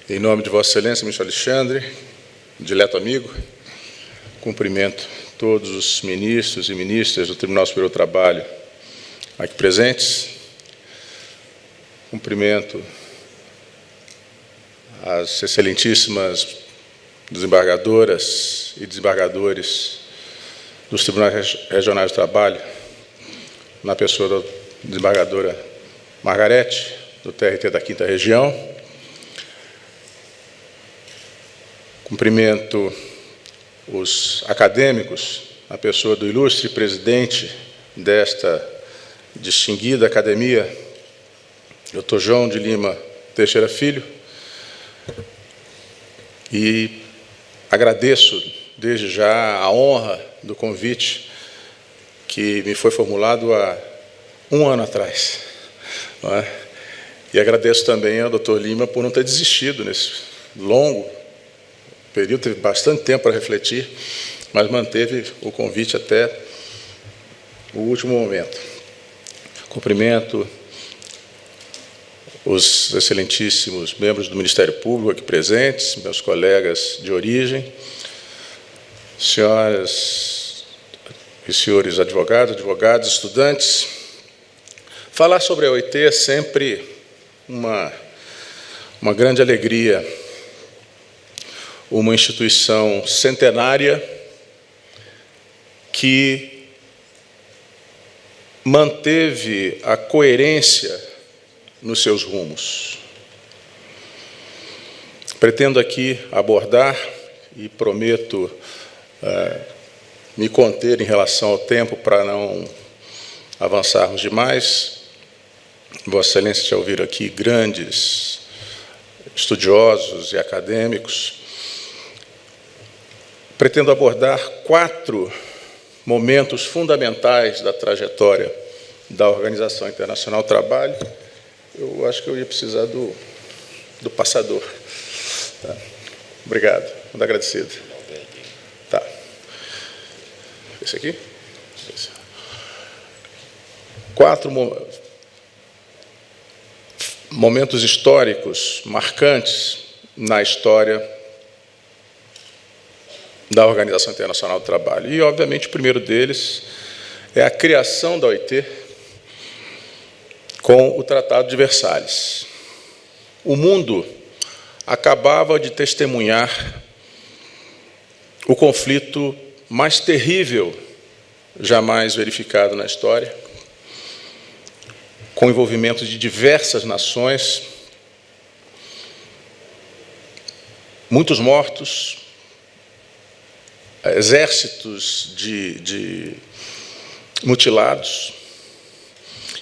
Em nome de Vossa Excelência, ministro Alexandre, dileto amigo, cumprimento todos os ministros e ministras do Tribunal Superior do Trabalho aqui presentes. Cumprimento as excelentíssimas desembargadoras e desembargadores dos Tribunais Regionais do Trabalho, na pessoa da desembargadora Margarete, do TRT da 5ª Região. Cumprimento os acadêmicos, a pessoa do ilustre presidente desta distinguida academia, Dr. João de Lima Teixeira Filho, e agradeço desde já a honra do convite que me foi formulado há um ano atrás. Não é? E agradeço também ao Dr. Lima por não ter desistido nesse longo período, teve bastante tempo para refletir, mas manteve o convite até o último momento. Cumprimento os excelentíssimos membros do Ministério Público aqui presentes, meus colegas de origem, senhoras e senhores advogados, estudantes. Falar sobre a OIT é sempre uma grande alegria. Uma instituição centenária que manteve a coerência nos seus rumos. Pretendo aqui abordar, e prometo me conter em relação ao tempo para não avançarmos demais. Vossa Excelência já ouviram aqui grandes estudiosos e acadêmicos. Pretendo abordar 4 momentos fundamentais da trajetória da Organização Internacional do Trabalho. Eu acho que eu ia precisar do passador. Tá. Obrigado, muito agradecido. Tá. Esse aqui? Esse. 4 momentos históricos marcantes na história da Organização Internacional do Trabalho. E, obviamente, o primeiro deles é a criação da OIT com o Tratado de Versalhes. O mundo acabava de testemunhar o conflito mais terrível jamais verificado na história, com o envolvimento de diversas nações, muitos mortos, exércitos de mutilados.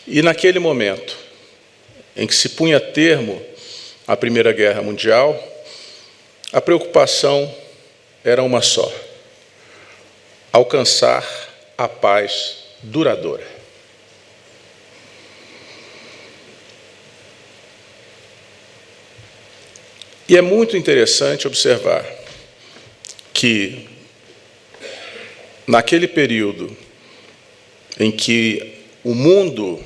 E, naquele momento em que se punha termo à Primeira Guerra Mundial, a preocupação era uma só: alcançar a paz duradoura. E é muito interessante observar que, naquele período em que o mundo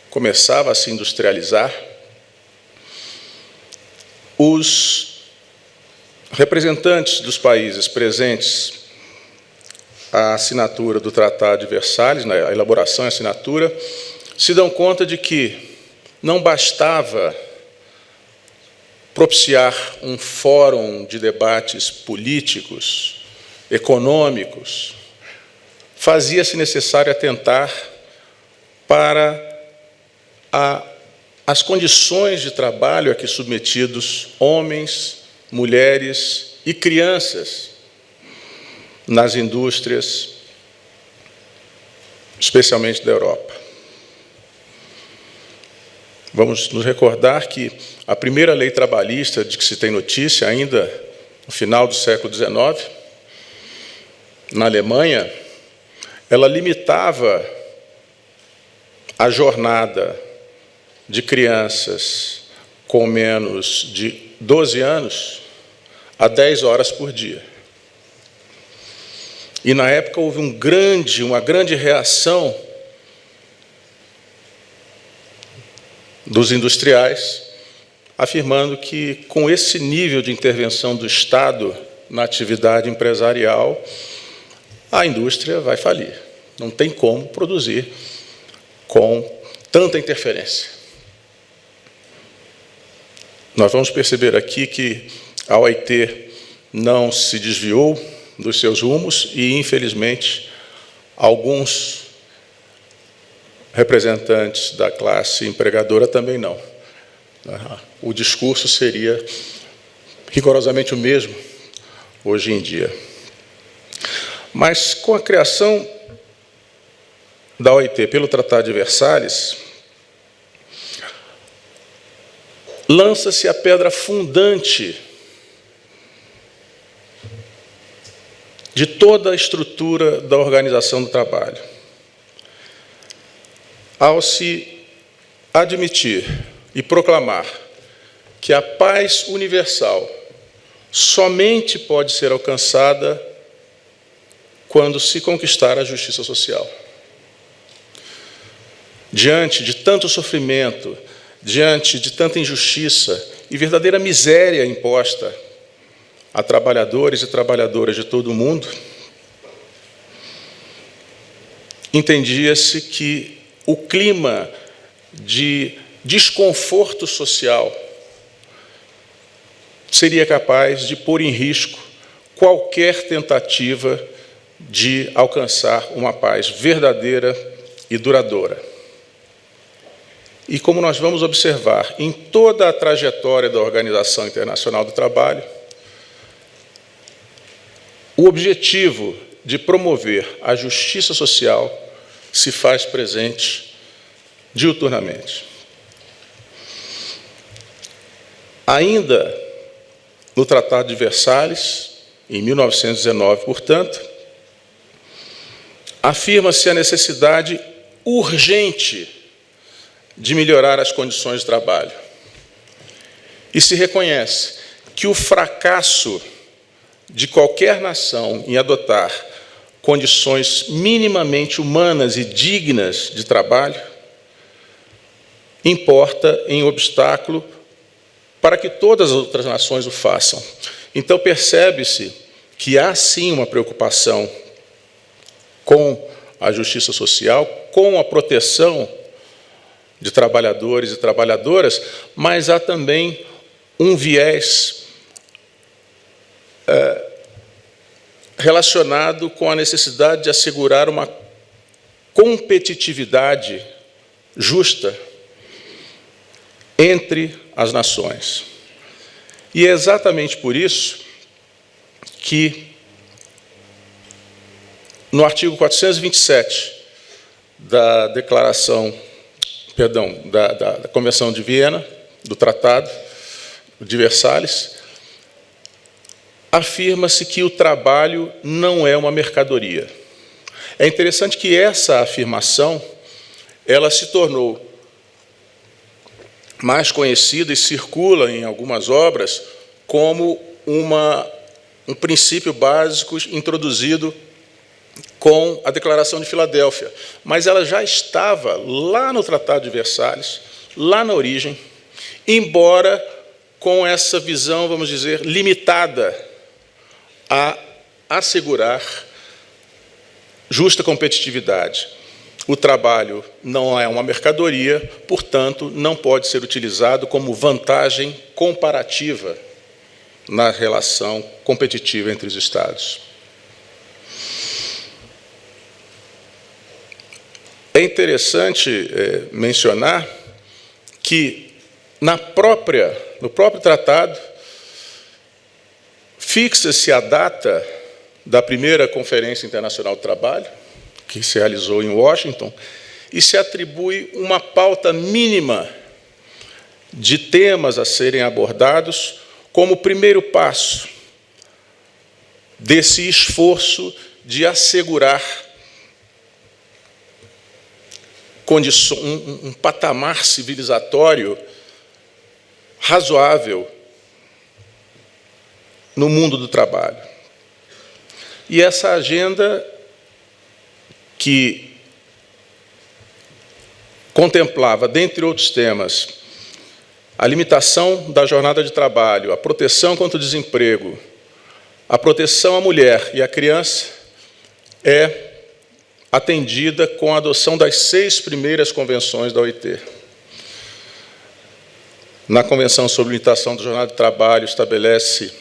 começava a se industrializar, os representantes dos países presentes à assinatura do Tratado de Versalhes, na elaboração e assinatura, se dão conta de que não bastava propiciar um fórum de debates políticos, econômicos, fazia-se necessário atentar para as condições de trabalho a que submetidos homens, mulheres e crianças nas indústrias, especialmente da Europa. Vamos nos recordar que a primeira lei trabalhista de que se tem notícia, ainda no final do século XIX, na Alemanha, ela limitava a jornada de crianças com menos de 12 anos a 10 horas por dia. E, na época, houve uma grande reação dos industriais afirmando que, com esse nível de intervenção do Estado na atividade empresarial, a indústria vai falir. Não tem como produzir com tanta interferência. Nós vamos perceber aqui que a OIT não se desviou dos seus rumos e, infelizmente, alguns representantes da classe empregadora também não. O discurso seria rigorosamente o mesmo hoje em dia. Mas, com a criação da OIT pelo Tratado de Versalhes, lança-se a pedra fundante de toda a estrutura da organização do trabalho. Ao se admitir e proclamar que a paz universal somente pode ser alcançada quando se conquistar a justiça social. Diante de tanto sofrimento, diante de tanta injustiça e verdadeira miséria imposta a trabalhadores e trabalhadoras de todo o mundo, entendia-se que o clima de desconforto social seria capaz de pôr em risco qualquer tentativa de alcançar uma paz verdadeira e duradoura. E como nós vamos observar em toda a trajetória da Organização Internacional do Trabalho, o objetivo de promover a justiça social se faz presente diuturnamente. Ainda no Tratado de Versalhes, em 1919, portanto, afirma-se a necessidade urgente de melhorar as condições de trabalho. E se reconhece que o fracasso de qualquer nação em adotar condições minimamente humanas e dignas de trabalho importa em obstáculo para que todas as outras nações o façam. Então, percebe-se que há, sim, uma preocupação com a justiça social, com a proteção de trabalhadores e trabalhadoras, mas há também um viés relacionado com a necessidade de assegurar uma competitividade justa entre as nações. E é exatamente por isso que, no artigo 427 da Declaração, da Convenção de Viena, do Tratado de Versalhes, afirma-se que o trabalho não é uma mercadoria. É interessante que essa afirmação ela se tornou mais conhecida e circula em algumas obras como um princípio básico introduzido com a Declaração de Filadélfia. Mas ela já estava lá no Tratado de Versalhes, lá na origem, embora com essa visão, vamos dizer, limitada a assegurar justa competitividade. O trabalho não é uma mercadoria, portanto, não pode ser utilizado como vantagem comparativa na relação competitiva entre os Estados. É interessante mencionar que, no próprio tratado, fixa-se a data da primeira Conferência Internacional do Trabalho, que se realizou em Washington, e se atribui uma pauta mínima de temas a serem abordados como primeiro passo desse esforço de assegurar um patamar civilizatório razoável no mundo do trabalho. E essa agenda, que contemplava, dentre outros temas, a limitação da jornada de trabalho, a proteção contra o desemprego, a proteção à mulher e à criança é atendida com a adoção das 6 primeiras convenções da OIT. Na Convenção sobre Limitação da Jornada de Trabalho, estabelece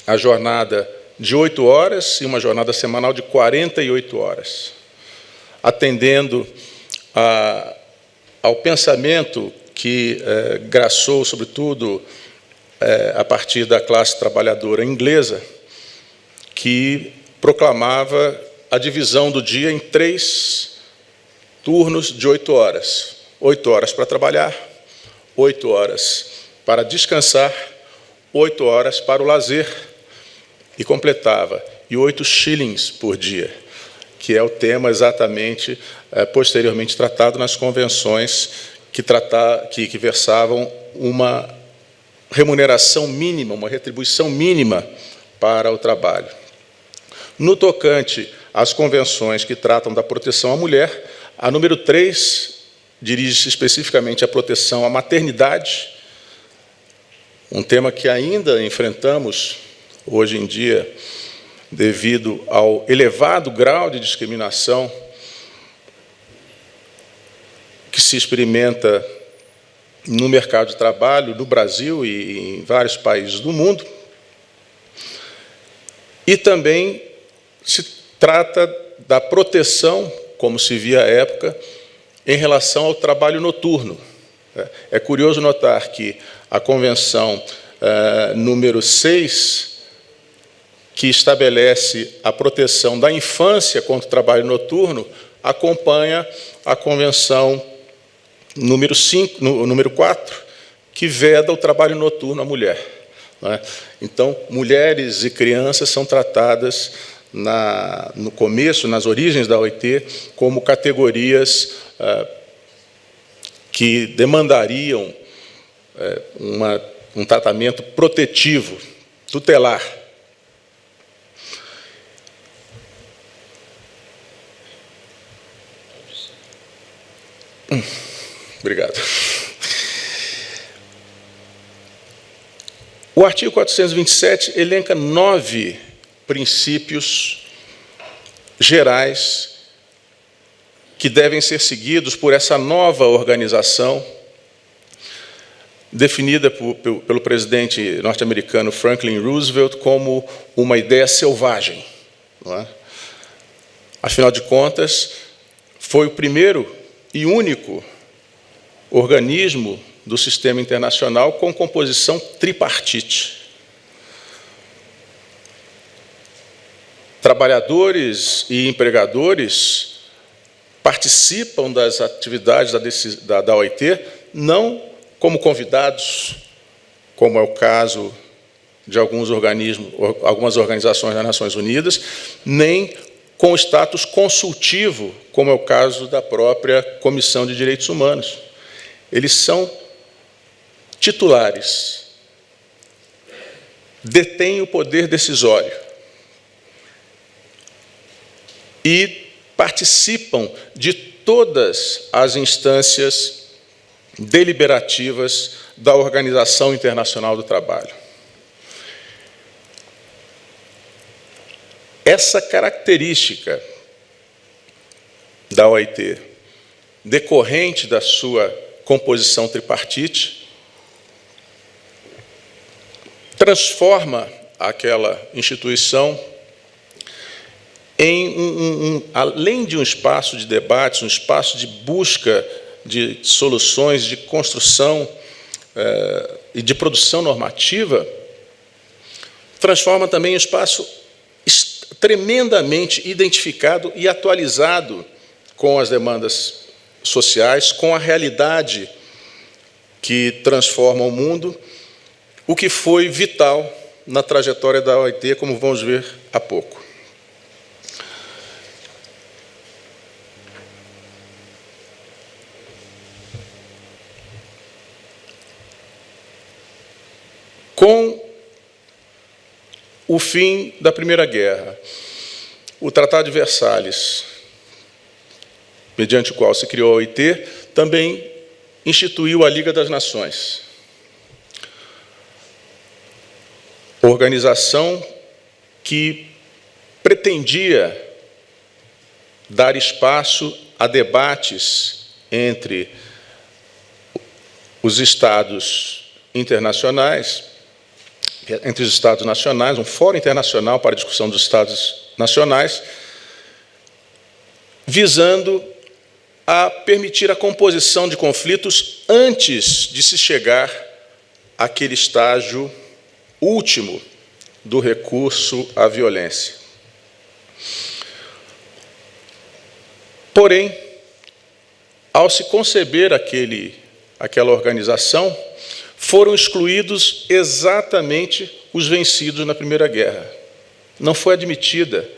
a jornada de 8 horas e uma jornada semanal de 48 horas, atendendo ao pensamento que graçou, sobretudo, a partir da classe trabalhadora inglesa, que proclamava a divisão do dia em 3 turnos de 8 horas. 8 horas para trabalhar, 8 horas para descansar, 8 horas para o lazer, e completava, e 8 shillings por dia, que é o tema exatamente posteriormente tratado nas convenções que versavam uma remuneração mínima, uma retribuição mínima para o trabalho. No tocante às convenções que tratam da proteção à mulher, a número 3 dirige-se especificamente à proteção à maternidade, um tema que ainda enfrentamos hoje em dia, devido ao elevado grau de discriminação que se experimenta no mercado de trabalho, no Brasil e em vários países do mundo. E também se trata da proteção, como se via à época, em relação ao trabalho noturno. É curioso notar que a Convenção número 6, que estabelece a proteção da infância contra o trabalho noturno, acompanha a Convenção número 4, que veda o trabalho noturno à mulher. Então, mulheres e crianças são tratadas, no começo, nas origens da OIT, como categorias que demandariam um tratamento protetivo, tutelar. Obrigado. O artigo 427 elenca 9 princípios gerais que devem ser seguidos por essa nova organização, definida pelo presidente norte-americano Franklin Roosevelt como uma ideia selvagem. Não é? Afinal de contas, foi o primeiro e único organismo do sistema internacional com composição tripartite. Trabalhadores e empregadores participam das atividades da OIT, não como convidados, como é o caso de alguns organismos, algumas organizações das Nações Unidas, nem com status consultivo, como é o caso da própria Comissão de Direitos Humanos. Eles são titulares, detêm o poder decisório e participam de todas as instâncias deliberativas da Organização Internacional do Trabalho. Essa característica da OIT, decorrente da sua composição tripartite, transforma aquela instituição em além de um espaço de debates, um espaço de busca de soluções, de construção e de produção normativa, transforma também um espaço tremendamente identificado e atualizado com as demandas sociais, com a realidade que transforma o mundo, o que foi vital na trajetória da OIT, como vamos ver há pouco. Com o fim da Primeira Guerra, o Tratado de Versalhes, mediante o qual se criou a OIT, também instituiu a Liga das Nações. organização que pretendia dar espaço a debates entre os estados internacionais, entre os estados nacionais, um fórum internacional para a discussão dos estados nacionais, visando a permitir a composição de conflitos antes de se chegar àquele estágio último do recurso à violência. Porém, ao se conceber aquela organização, foram excluídos exatamente os vencidos na Primeira Guerra. Não foi admitida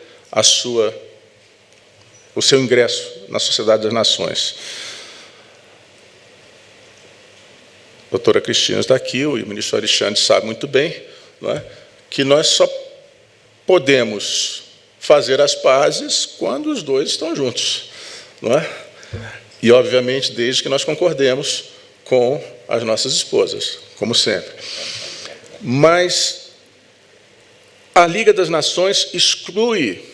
o seu ingresso na Sociedade das Nações. A doutora Cristina está aqui, o ministro Alexandre sabe muito bem, não é, que nós só podemos fazer as pazes quando os dois estão juntos, não é? E, obviamente, desde que nós concordemos com as nossas esposas, como sempre. Mas a Liga das Nações exclui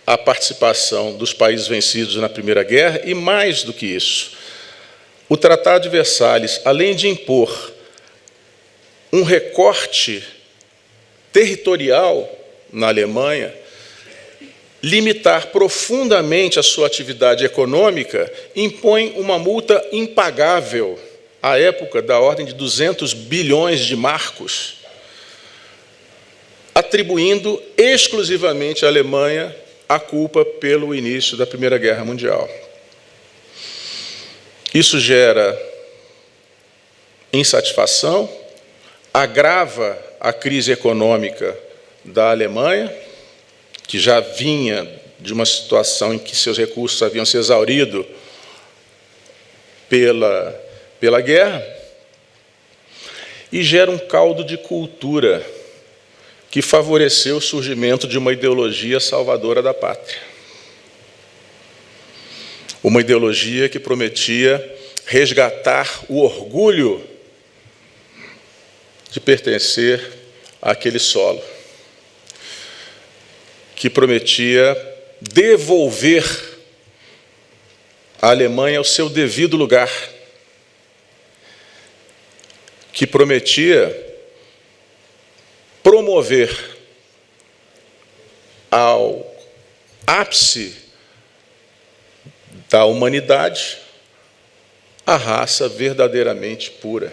a participação dos países vencidos na Primeira Guerra e, mais do que isso, o Tratado de Versalhes, além de impor um recorte territorial na Alemanha, limitar profundamente a sua atividade econômica, impõe uma multa impagável, à época da ordem de 200 bilhões de marcos, atribuindo exclusivamente à Alemanha a culpa pelo início da Primeira Guerra Mundial. Isso gera insatisfação, agrava a crise econômica da Alemanha, que já vinha de uma situação em que seus recursos haviam se exaurido pela guerra, e gera um caldo de cultura que favoreceu o surgimento de uma ideologia salvadora da pátria. Uma ideologia que prometia resgatar o orgulho de pertencer àquele solo, que prometia devolver a Alemanha ao seu devido lugar, que prometia promover ao ápice da humanidade a raça verdadeiramente pura.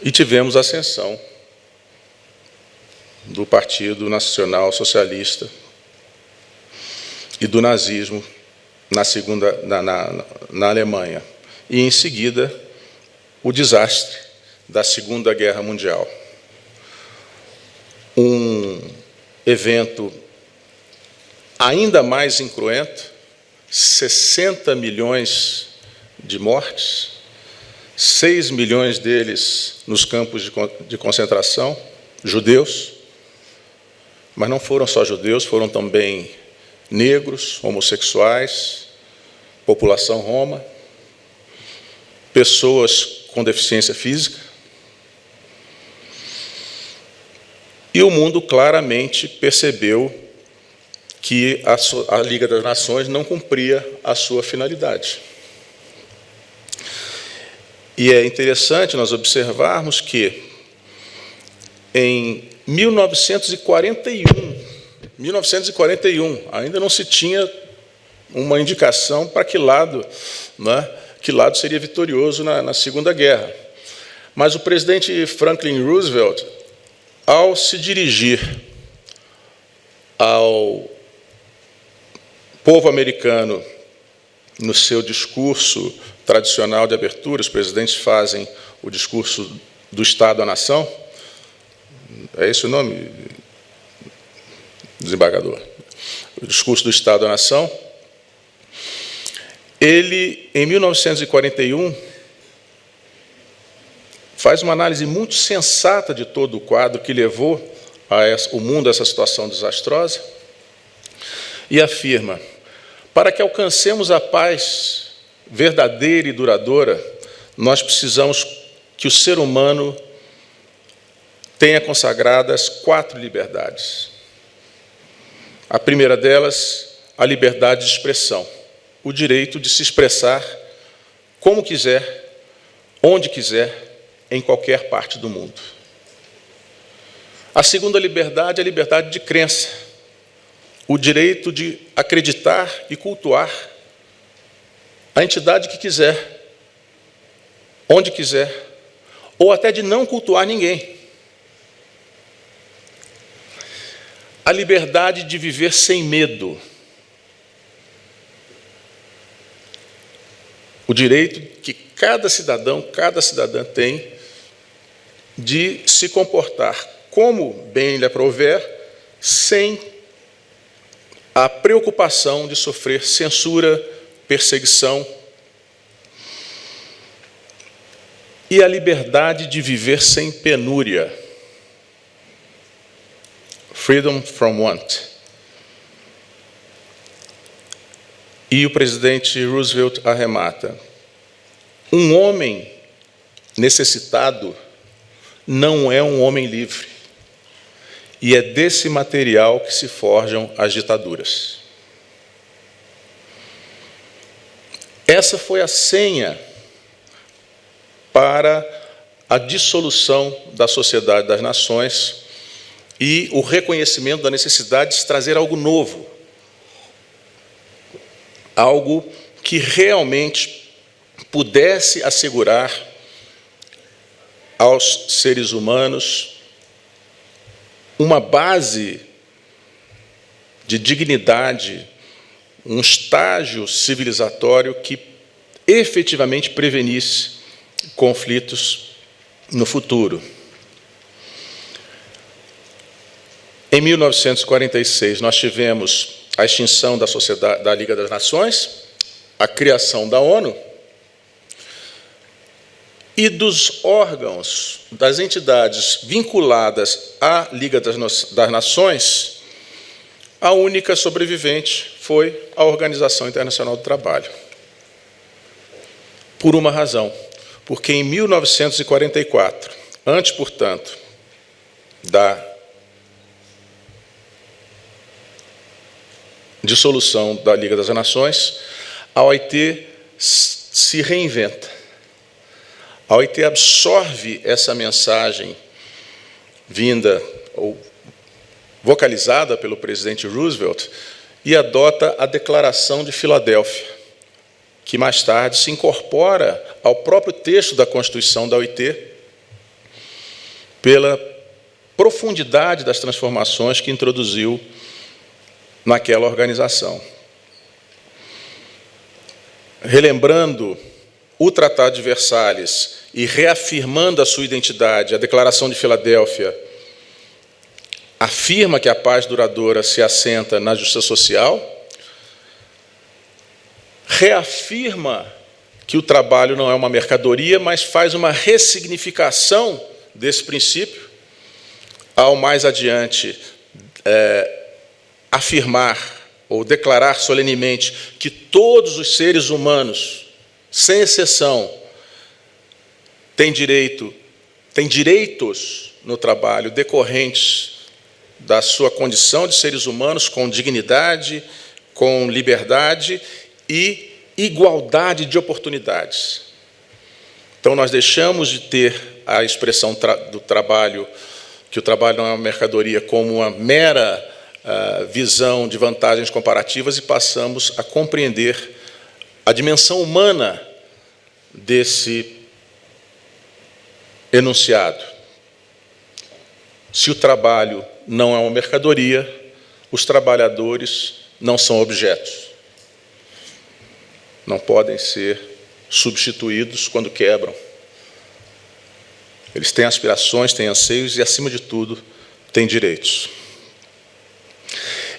E tivemos a ascensão do Partido Nacional Socialista e do nazismo na Alemanha. E, em seguida, o desastre da Segunda Guerra Mundial. Um evento ainda mais incruento, 60 milhões de mortes, 6 milhões deles nos campos de concentração, judeus, mas não foram só judeus, foram também negros, homossexuais, população roma, pessoas com deficiência física. E o mundo claramente percebeu que a Liga das Nações não cumpria a sua finalidade. E é interessante nós observarmos que, em 1941, ainda não se tinha uma indicação para que lado seria vitorioso na Segunda Guerra. Mas o presidente Franklin Roosevelt, ao se dirigir ao povo americano no seu discurso tradicional de abertura, os presidentes fazem o discurso do Estado à Nação. É esse o nome, desembargador? O discurso do Estado à Nação. Ele, em 1941, faz uma análise muito sensata de todo o quadro que levou o mundo a essa situação desastrosa e afirma: para que alcancemos a paz verdadeira e duradoura, nós precisamos que o ser humano tenha consagradas 4 liberdades. A primeira delas, a liberdade de expressão, o direito de se expressar como quiser, onde quiser, em qualquer parte do mundo. A segunda liberdade é a liberdade de crença, o direito de acreditar e cultuar a entidade que quiser, onde quiser, ou até de não cultuar ninguém. A liberdade de viver sem medo, o direito que cada cidadão, cada cidadã tem de se comportar como bem lhe aprouver, sem a preocupação de sofrer censura, perseguição. E a liberdade de viver sem penúria. Freedom from want. E o presidente Roosevelt arremata: um homem necessitado não é um homem livre. E é desse material que se forjam as ditaduras. Essa foi a senha para a dissolução da Sociedade das Nações e o reconhecimento da necessidade de se trazer algo novo, algo que realmente pudesse assegurar aos seres humanos uma base de dignidade, um estágio civilizatório que efetivamente prevenisse conflitos no futuro. Em 1946, nós tivemos a extinção da Sociedade da Liga das Nações, a criação da ONU, e dos órgãos, das entidades vinculadas à Liga das Nações, a única sobrevivente foi a Organização Internacional do Trabalho. Por uma razão, porque em 1944, antes, portanto, da dissolução da Liga das Nações, a OIT se reinventa. A OIT absorve essa mensagem vinda ou vocalizada pelo presidente Roosevelt e adota a Declaração de Filadélfia, que mais tarde se incorpora ao próprio texto da Constituição da OIT pela profundidade das transformações que introduziu naquela organização. Relembrando o Tratado de Versalhes e reafirmando a sua identidade, a Declaração de Filadélfia afirma que a paz duradoura se assenta na justiça social, reafirma que o trabalho não é uma mercadoria, mas faz uma ressignificação desse princípio, ao mais adiante afirmar ou declarar solenemente que todos os seres humanos, sem exceção, têm direitos no trabalho decorrentes da sua condição de seres humanos com dignidade, com liberdade e igualdade de oportunidades. Então, nós deixamos de ter a expressão do trabalho, que o trabalho não é uma mercadoria, como uma mera visão de vantagens comparativas e passamos a compreender a dimensão humana desse enunciado. Se o trabalho não é uma mercadoria, os trabalhadores não são objetos. Não podem ser substituídos quando quebram. Eles têm aspirações, têm anseios e, acima de tudo, têm direitos.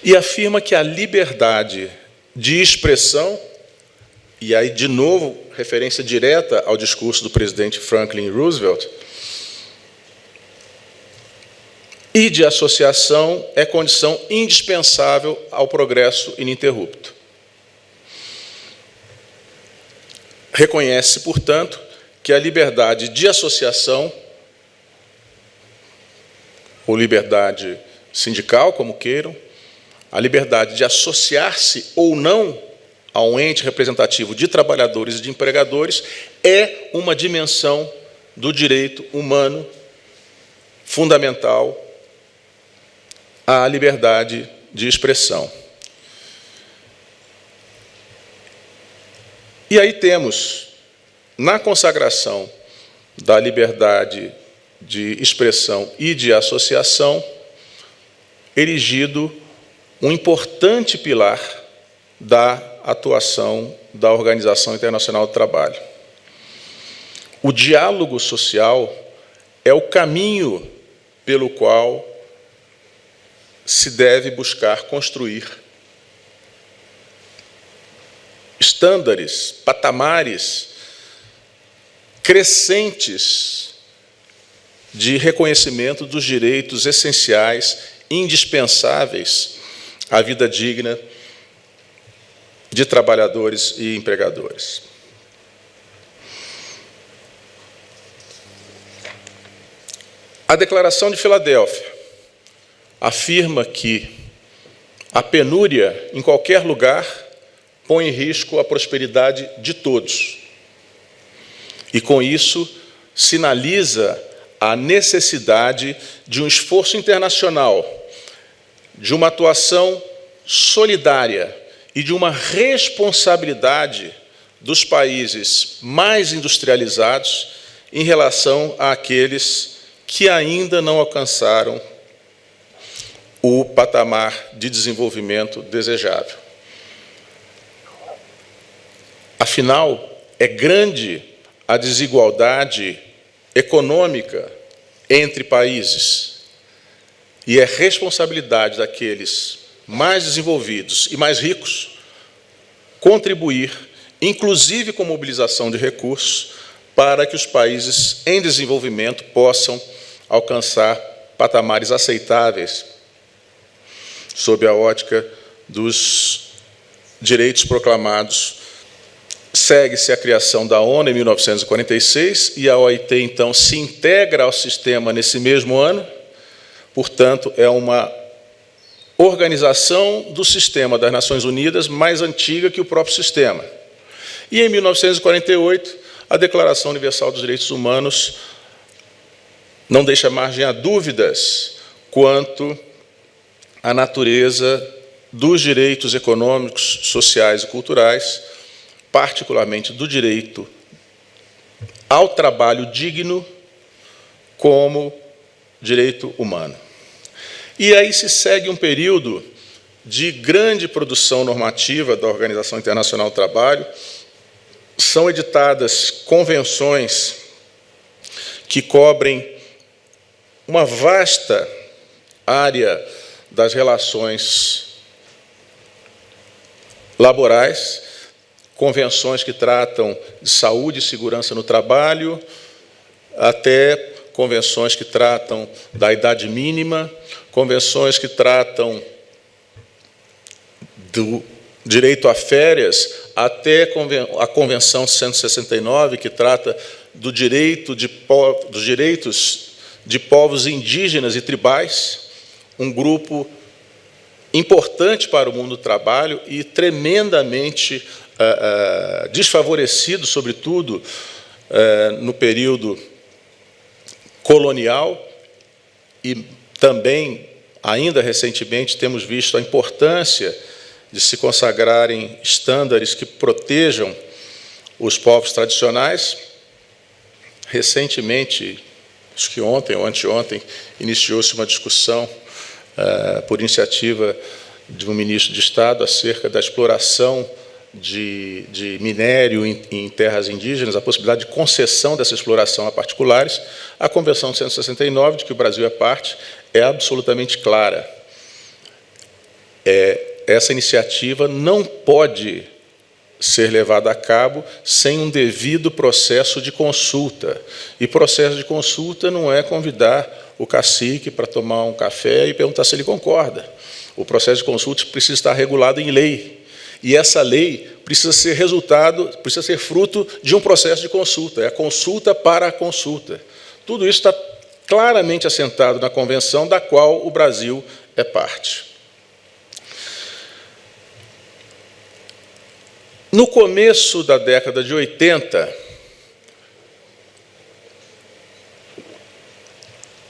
E afirma que a liberdade de expressão, e aí, de novo, referência direta ao discurso do presidente Franklin Roosevelt, e de associação é condição indispensável ao progresso ininterrupto. Reconhece, portanto, que a liberdade de associação ou liberdade sindical, como queiram, a liberdade de associar-se ou não a um ente representativo de trabalhadores e de empregadores é uma dimensão do direito humano fundamental à liberdade de expressão. E aí temos, na consagração da liberdade de expressão e de associação, erigido um importante pilar da atuação da Organização Internacional do Trabalho. O diálogo social é o caminho pelo qual se deve buscar construir estándares, patamares crescentes de reconhecimento dos direitos essenciais, indispensáveis à vida digna de trabalhadores e empregadores. A Declaração de Filadélfia afirma que a penúria, em qualquer lugar, põe em risco a prosperidade de todos. E, com isso, sinaliza a necessidade de um esforço internacional, de uma atuação solidária e de uma responsabilidade dos países mais industrializados em relação àqueles que ainda não alcançaram o patamar de desenvolvimento desejável. Afinal, é grande a desigualdade econômica entre países e é responsabilidade daqueles mais desenvolvidos e mais ricos contribuir, inclusive com mobilização de recursos, para que os países em desenvolvimento possam alcançar patamares aceitáveis sob a ótica dos direitos proclamados. Segue-se a criação da ONU em 1946 e a OIT, então, se integra ao sistema nesse mesmo ano. Portanto, é uma organização do sistema das Nações Unidas mais antiga que o próprio sistema. E, em 1948, a Declaração Universal dos Direitos Humanos não deixa margem a dúvidas quanto à natureza dos direitos econômicos, sociais e culturais, particularmente do direito ao trabalho digno como direito humano. E aí se segue um período de grande produção normativa da Organização Internacional do Trabalho. São editadas convenções que cobrem uma vasta área das relações laborais, convenções que tratam de saúde e segurança no trabalho, até convenções que tratam da idade mínima, convenções que tratam do direito a férias, até a Convenção 169, que trata dos direitos de povos indígenas e tribais, um grupo importante para o mundo do trabalho e tremendamente desfavorecido, sobretudo no período colonial, e também, ainda recentemente, temos visto a importância de se consagrarem estándares que protejam os povos tradicionais. Recentemente, acho que ontem ou anteontem, iniciou-se uma discussão por iniciativa de um ministro de Estado acerca da exploração de minério em terras indígenas, a possibilidade de concessão dessa exploração a particulares. A Convenção 169, de que o Brasil é parte, é absolutamente clara. Essa iniciativa não pode ser levada a cabo sem um devido processo de consulta. E processo de consulta não é convidar o cacique para tomar um café e perguntar se ele concorda. O processo de consulta precisa estar regulado em lei. E essa lei precisa ser precisa ser fruto de um processo de consulta. É a consulta para a consulta. Tudo isso está claramente assentado na Convenção, da qual o Brasil é parte. No começo da década de 80,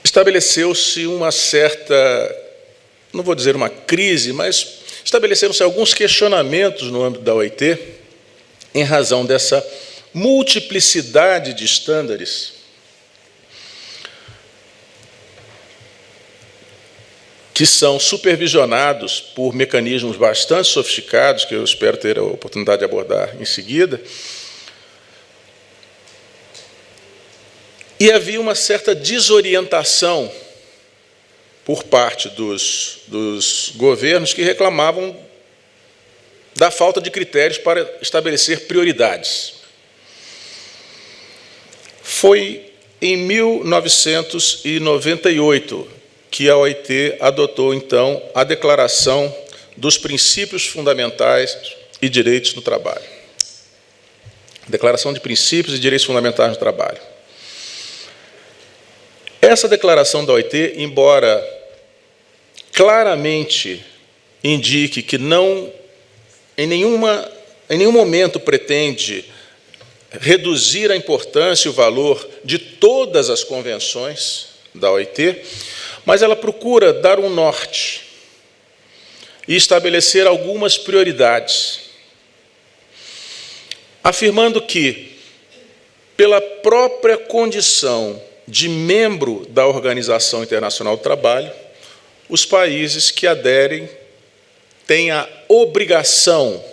estabeleceu-se uma certa, não vou dizer uma crise, mas estabeleceram-se alguns questionamentos no âmbito da OIT, em razão dessa multiplicidade de estándares que são supervisionados por mecanismos bastante sofisticados, que eu espero ter a oportunidade de abordar em seguida. E havia uma certa desorientação por parte dos governos que reclamavam da falta de critérios para estabelecer prioridades. Foi em 1998 que a OIT adotou, então, a Declaração dos Princípios Fundamentais e Direitos no Trabalho. Declaração de Princípios e Direitos Fundamentais no Trabalho. Essa declaração da OIT, embora claramente indique que não, em nenhum momento pretende reduzir a importância e o valor de todas as convenções da OIT, mas ela procura dar um norte e estabelecer algumas prioridades, afirmando que, pela própria condição de membro da Organização Internacional do Trabalho, os países que aderem têm a obrigação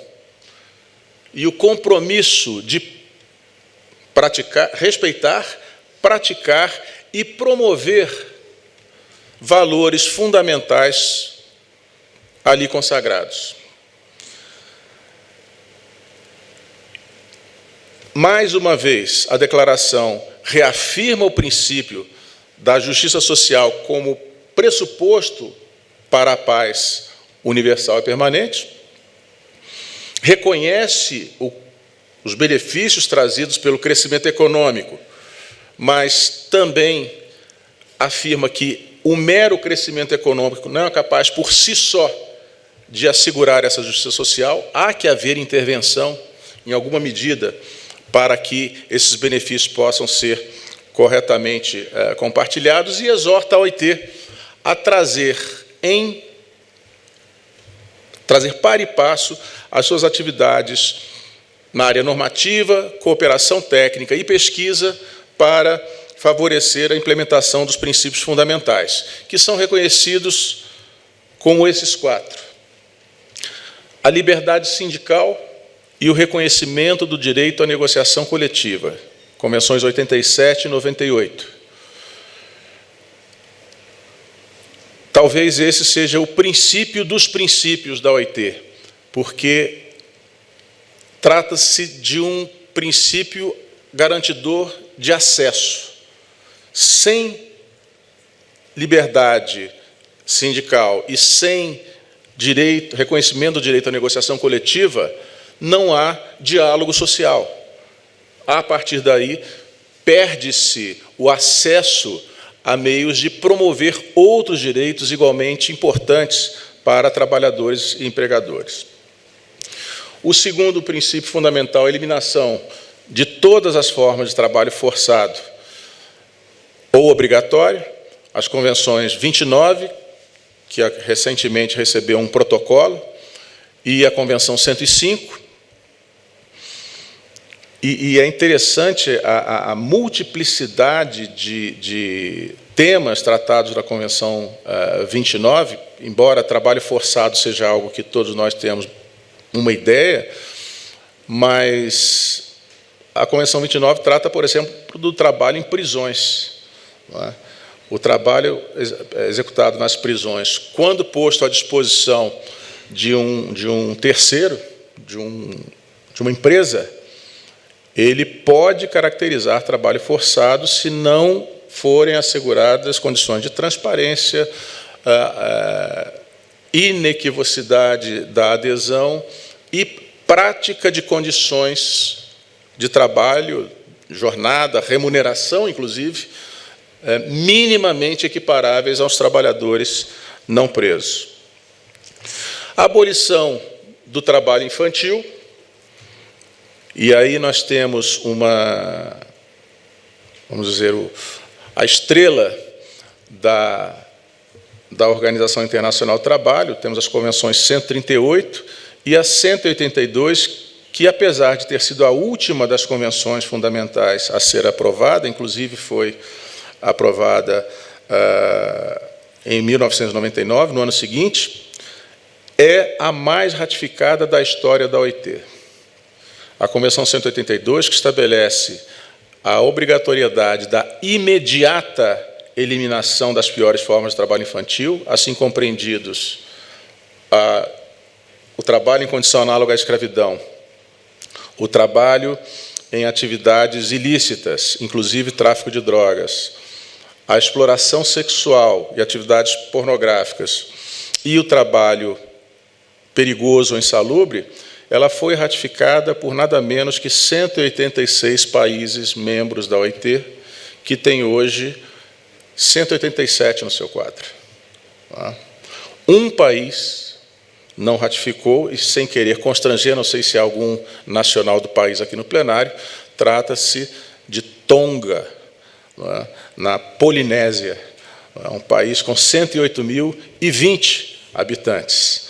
e o compromisso de respeitar, praticar e promover valores fundamentais ali consagrados. Mais uma vez, a declaração reafirma o princípio da justiça social como pressuposto para a paz universal e permanente, reconhece os benefícios trazidos pelo crescimento econômico, mas também afirma que o mero crescimento econômico não é capaz, por si só, de assegurar essa justiça social. Há que haver intervenção, em alguma medida, para que esses benefícios possam ser corretamente compartilhados, e exorta a OIT a trazer par e passo as suas atividades na área normativa, cooperação técnica e pesquisa para favorecer a implementação dos princípios fundamentais, que são reconhecidos como esses 4. A liberdade sindical e o reconhecimento do direito à negociação coletiva, Convenções 87 e 98. Talvez esse seja o princípio dos princípios da OIT, porque trata-se de um princípio garantidor de acesso. Sem liberdade sindical e sem reconhecimento do direito à negociação coletiva, não há diálogo social. A partir daí, perde-se o acesso a meios de promover outros direitos igualmente importantes para trabalhadores e empregadores. O segundo princípio fundamental é a eliminação de todas as formas de trabalho forçado ou obrigatório. As convenções 29, que recentemente recebeu um protocolo, e a Convenção 105. E é interessante a multiplicidade de temas tratados na Convenção 29, embora trabalho forçado seja algo que todos nós temos uma ideia, mas a Convenção 29 trata, por exemplo, do trabalho em prisões. Não é? O trabalho executado nas prisões, quando posto à disposição de um terceiro, de uma empresa, ele pode caracterizar trabalho forçado se não forem asseguradas condições de transparência, inequivocidade da adesão e prática de condições de trabalho, jornada, remuneração, inclusive, minimamente equiparáveis aos trabalhadores não presos. A abolição do trabalho infantil, e aí nós temos vamos dizer, a estrela da Organização Internacional do Trabalho, temos as convenções 138 e a 182, que, apesar de ter sido a última das convenções fundamentais a ser aprovada, inclusive foi aprovada em 1999, no ano seguinte, é a mais ratificada da história da OIT. A Convenção 182, que estabelece a obrigatoriedade da imediata eliminação das piores formas de trabalho infantil, assim compreendidos o trabalho em condição análoga à escravidão, o trabalho em atividades ilícitas, inclusive tráfico de drogas, a exploração sexual e atividades pornográficas e o trabalho perigoso ou insalubre, ela foi ratificada por nada menos que 186 países membros da OIT, que tem hoje 187 no seu quadro. Um país não ratificou, e sem querer constranger, não sei se há algum nacional do país aqui no plenário, trata-se de Tonga, na Polinésia, um país com 108.020 habitantes.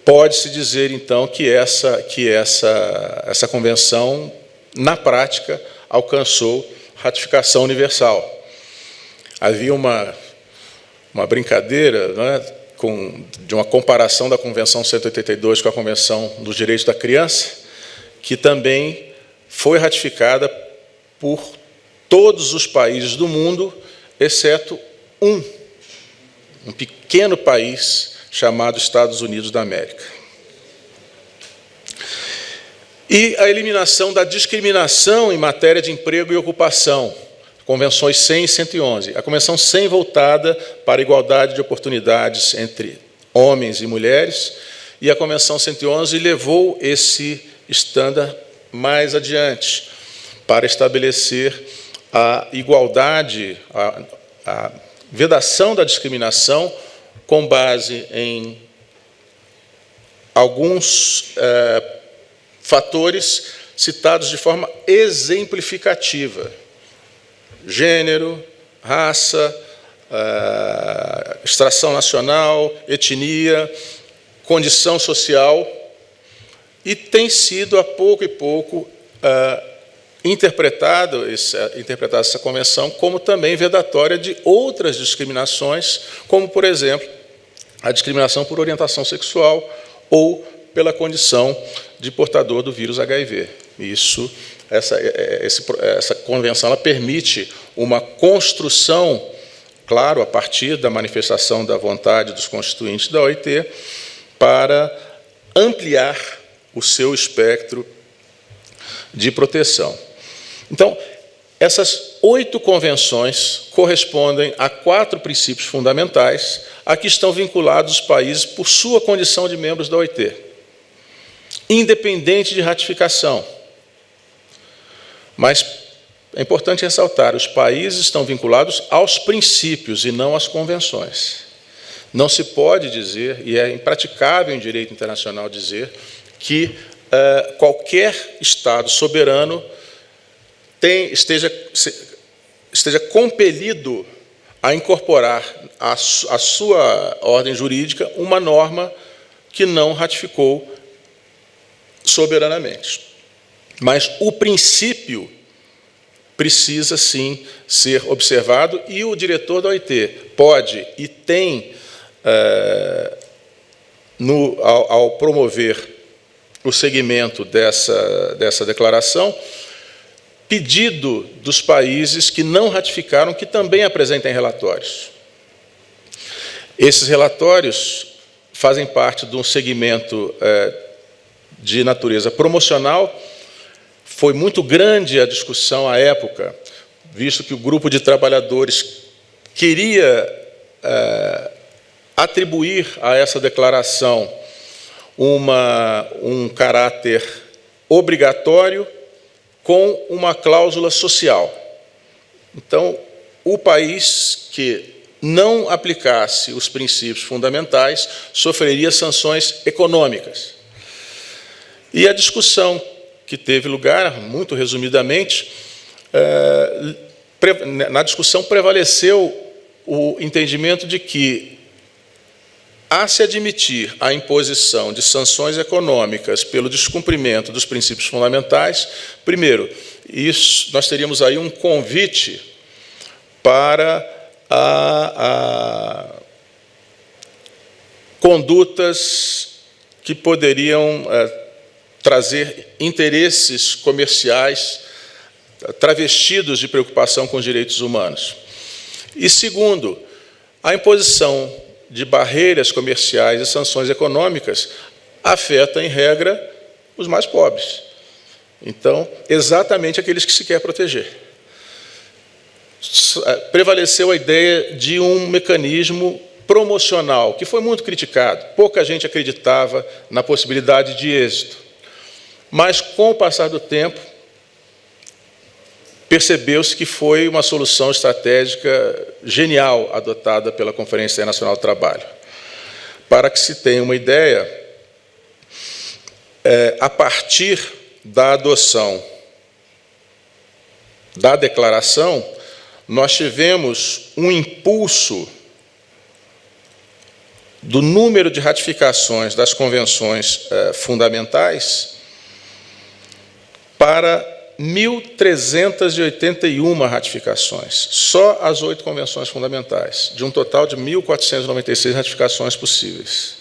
Pode-se dizer, então, que essa convenção, na prática, alcançou ratificação universal. Havia uma brincadeira, de uma comparação da Convenção 182 com a Convenção dos Direitos da Criança, que também foi ratificada por todos os países do mundo, exceto um pequeno país chamado Estados Unidos da América. E a eliminação da discriminação em matéria de emprego e ocupação, Convenções 100 e 111. A Convenção 100 voltada para a igualdade de oportunidades entre homens e mulheres, e a Convenção 111 levou esse estándar mais adiante, para estabelecer a igualdade, a vedação da discriminação com base em alguns fatores citados de forma exemplificativa: gênero, raça, extração nacional, etnia, condição social, e tem sido, a pouco e pouco, interpretada essa convenção como também vedatória de outras discriminações, como, por exemplo, a discriminação por orientação sexual ou pela condição de portador do vírus HIV. Essa convenção ela permite uma construção, claro, a partir da manifestação da vontade dos constituintes da OIT, para ampliar o seu espectro de proteção. Então, essas 8 convenções correspondem a 4 princípios fundamentais a que estão vinculados os países por sua condição de membros da OIT, independente de ratificação. Mas é importante ressaltar, os países estão vinculados aos princípios e não às convenções. Não se pode dizer, e é impraticável em direito internacional dizer, que qualquer Estado soberano esteja compelido a incorporar à sua ordem jurídica uma norma que não ratificou soberanamente. Mas o princípio precisa, sim, ser observado, e o diretor da OIT pode e tem, ao promover o seguimento dessa declaração, pedido dos países que não ratificaram que também apresentem relatórios. Esses relatórios fazem parte de um segmento de natureza promocional. Foi muito grande a discussão à época, visto que o grupo de trabalhadores queria atribuir a essa declaração um caráter obrigatório com uma cláusula social. Então, o país que não aplicasse os princípios fundamentais sofreria sanções econômicas. E a discussão que teve lugar, muito resumidamente, na discussão prevaleceu o entendimento de que, a se admitir a imposição de sanções econômicas pelo descumprimento dos princípios fundamentais, primeiro, nós teríamos aí um convite para condutas que poderiam trazer interesses comerciais travestidos de preocupação com os direitos humanos. E, segundo, a imposição de barreiras comerciais e sanções econômicas afeta, em regra, os mais pobres. Então, exatamente aqueles que se quer proteger. Prevaleceu a ideia de um mecanismo promocional, que foi muito criticado. Pouca gente acreditava na possibilidade de êxito. Mas, com o passar do tempo, percebeu-se que foi uma solução estratégica genial adotada pela Conferência Internacional do Trabalho. Para que se tenha uma ideia, a partir da adoção da declaração, nós tivemos um impulso do número de ratificações das convenções fundamentais para 1.381 ratificações, só as 8 convenções fundamentais, de um total de 1.496 ratificações possíveis.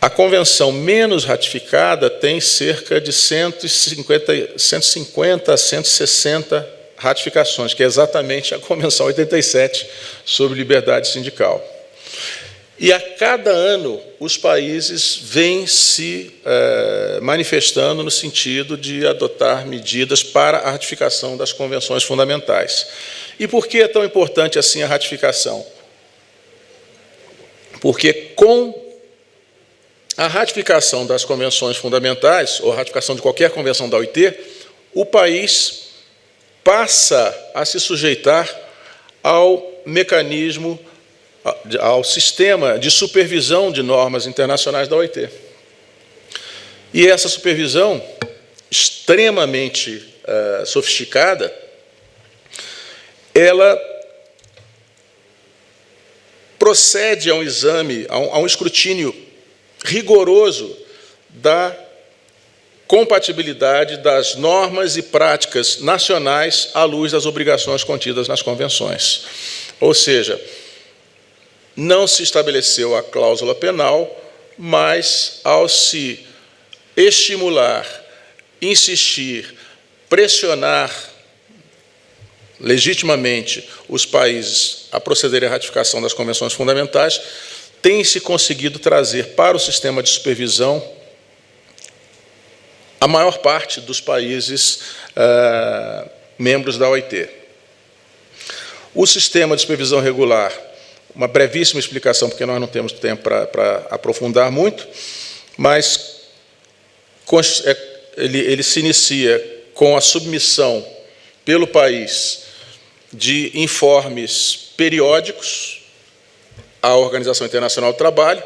A convenção menos ratificada tem cerca de 150 a 160 ratificações, que é exatamente a Convenção 87 sobre liberdade sindical. E a cada ano os países vêm se manifestando no sentido de adotar medidas para a ratificação das convenções fundamentais. E por que é tão importante assim a ratificação? Porque com a ratificação das convenções fundamentais, ou a ratificação de qualquer convenção da OIT, o país passa a se sujeitar ao mecanismo, ao sistema de supervisão de normas internacionais da OIT. E essa supervisão, extremamente sofisticada, ela procede a um exame, a um escrutínio rigoroso da compatibilidade das normas e práticas nacionais à luz das obrigações contidas nas convenções. Ou seja, não se estabeleceu a cláusula penal, mas, ao se estimular, insistir, pressionar legitimamente os países a procederem à ratificação das convenções fundamentais, tem-se conseguido trazer para o sistema de supervisão a maior parte dos países membros da OIT. O sistema de supervisão regular, uma brevíssima explicação, porque nós não temos tempo para aprofundar muito, mas ele se inicia com a submissão pelo país de informes periódicos à Organização Internacional do Trabalho.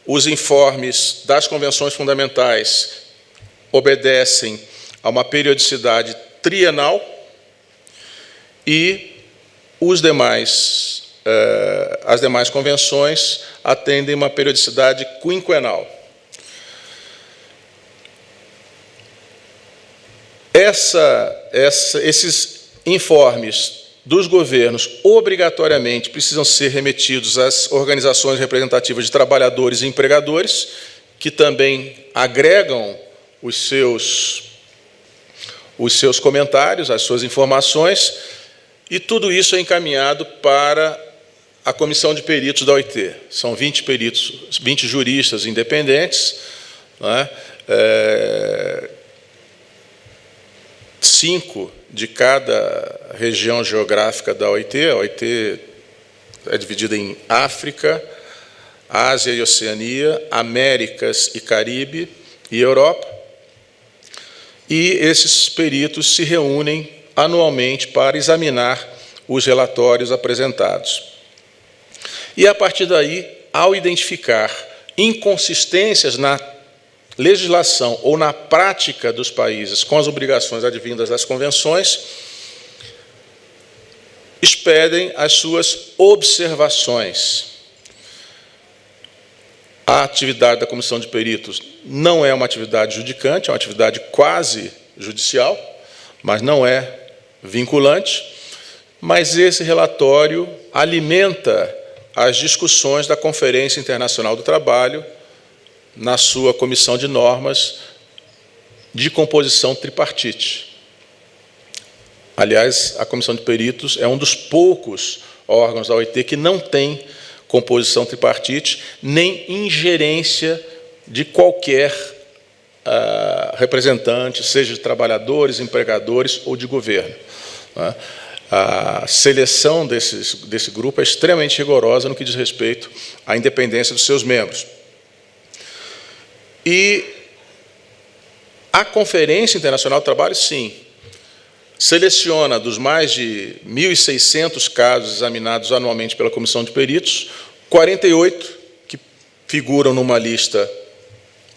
Os informes das convenções fundamentais obedecem a uma periodicidade trienal e as demais convenções atendem uma periodicidade quinquenal. Esses informes dos governos obrigatoriamente precisam ser remetidos às organizações representativas de trabalhadores e empregadores, que também agregam os seus comentários, as suas informações, e tudo isso é encaminhado para a comissão de peritos da OIT. São 20 peritos, 20 juristas independentes, não é? 5 de cada região geográfica da OIT. A OIT é dividida em África, Ásia e Oceania, Américas e Caribe e Europa. E esses peritos se reúnem anualmente para examinar os relatórios apresentados. E, a partir daí, ao identificar inconsistências na legislação ou na prática dos países com as obrigações advindas das convenções, expedem as suas observações. A atividade da comissão de peritos não é uma atividade judicante, é uma atividade quase judicial, mas não é vinculante, mas esse relatório alimenta as discussões da Conferência Internacional do Trabalho na sua comissão de normas de composição tripartite. Aliás, a comissão de peritos é um dos poucos órgãos da OIT que não tem composição tripartite, nem ingerência de qualquer representante, seja de trabalhadores, empregadores ou de governo. A seleção desse grupo é extremamente rigorosa no que diz respeito à independência dos seus membros. E a Conferência Internacional do Trabalho, sim, seleciona dos mais de 1.600 casos examinados anualmente pela Comissão de Peritos, 48 que figuram numa lista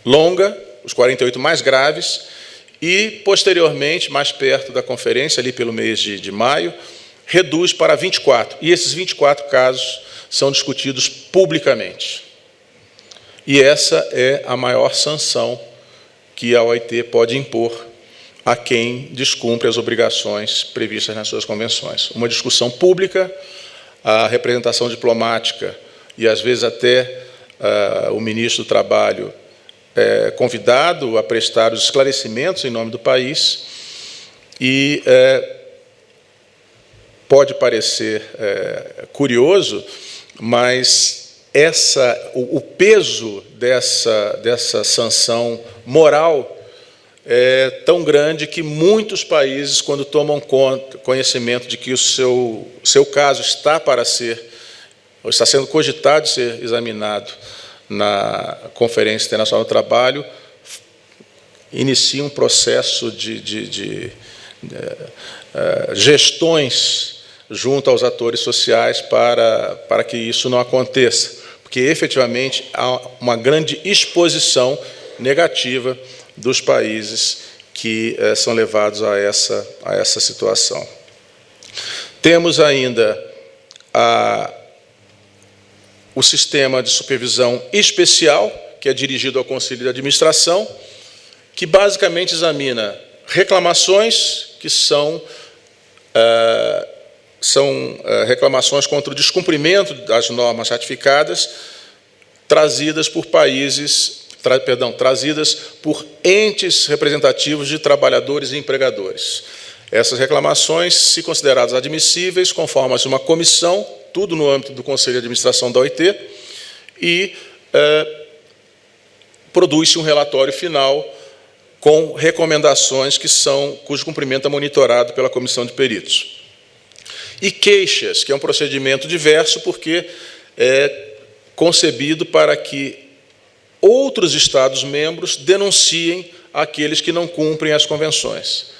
longa, os 48 mais graves, e, posteriormente, mais perto da conferência, ali pelo mês de maio, reduz para 24. E esses 24 casos são discutidos publicamente. E essa é a maior sanção que a OIT pode impor a quem descumpre as obrigações previstas nas suas convenções. Uma discussão pública, a representação diplomática e, às vezes, até o ministro do Trabalho é convidado a prestar os esclarecimentos em nome do país e pode parecer curioso, mas o peso dessa sanção moral é tão grande que muitos países, quando tomam conhecimento de que o seu caso está sendo cogitado de ser examinado na Conferência Internacional do Trabalho, iniciam um processo de gestões junto aos atores sociais para que isso não aconteça, porque, efetivamente, há uma grande exposição negativa dos países que são levados a essa situação. Temos ainda o sistema de supervisão especial, que é dirigido ao Conselho de Administração, que basicamente examina reclamações que são reclamações contra o descumprimento das normas ratificadas, trazidas por entes representativos de trabalhadores e empregadores. Essas reclamações, se consideradas admissíveis, conformam-se uma comissão, tudo no âmbito do Conselho de Administração da OIT, e produz-se um relatório final com recomendações cujo cumprimento é monitorado pela Comissão de Peritos. E queixas, que é um procedimento diverso, porque é concebido para que outros Estados-membros denunciem aqueles que não cumprem as convenções.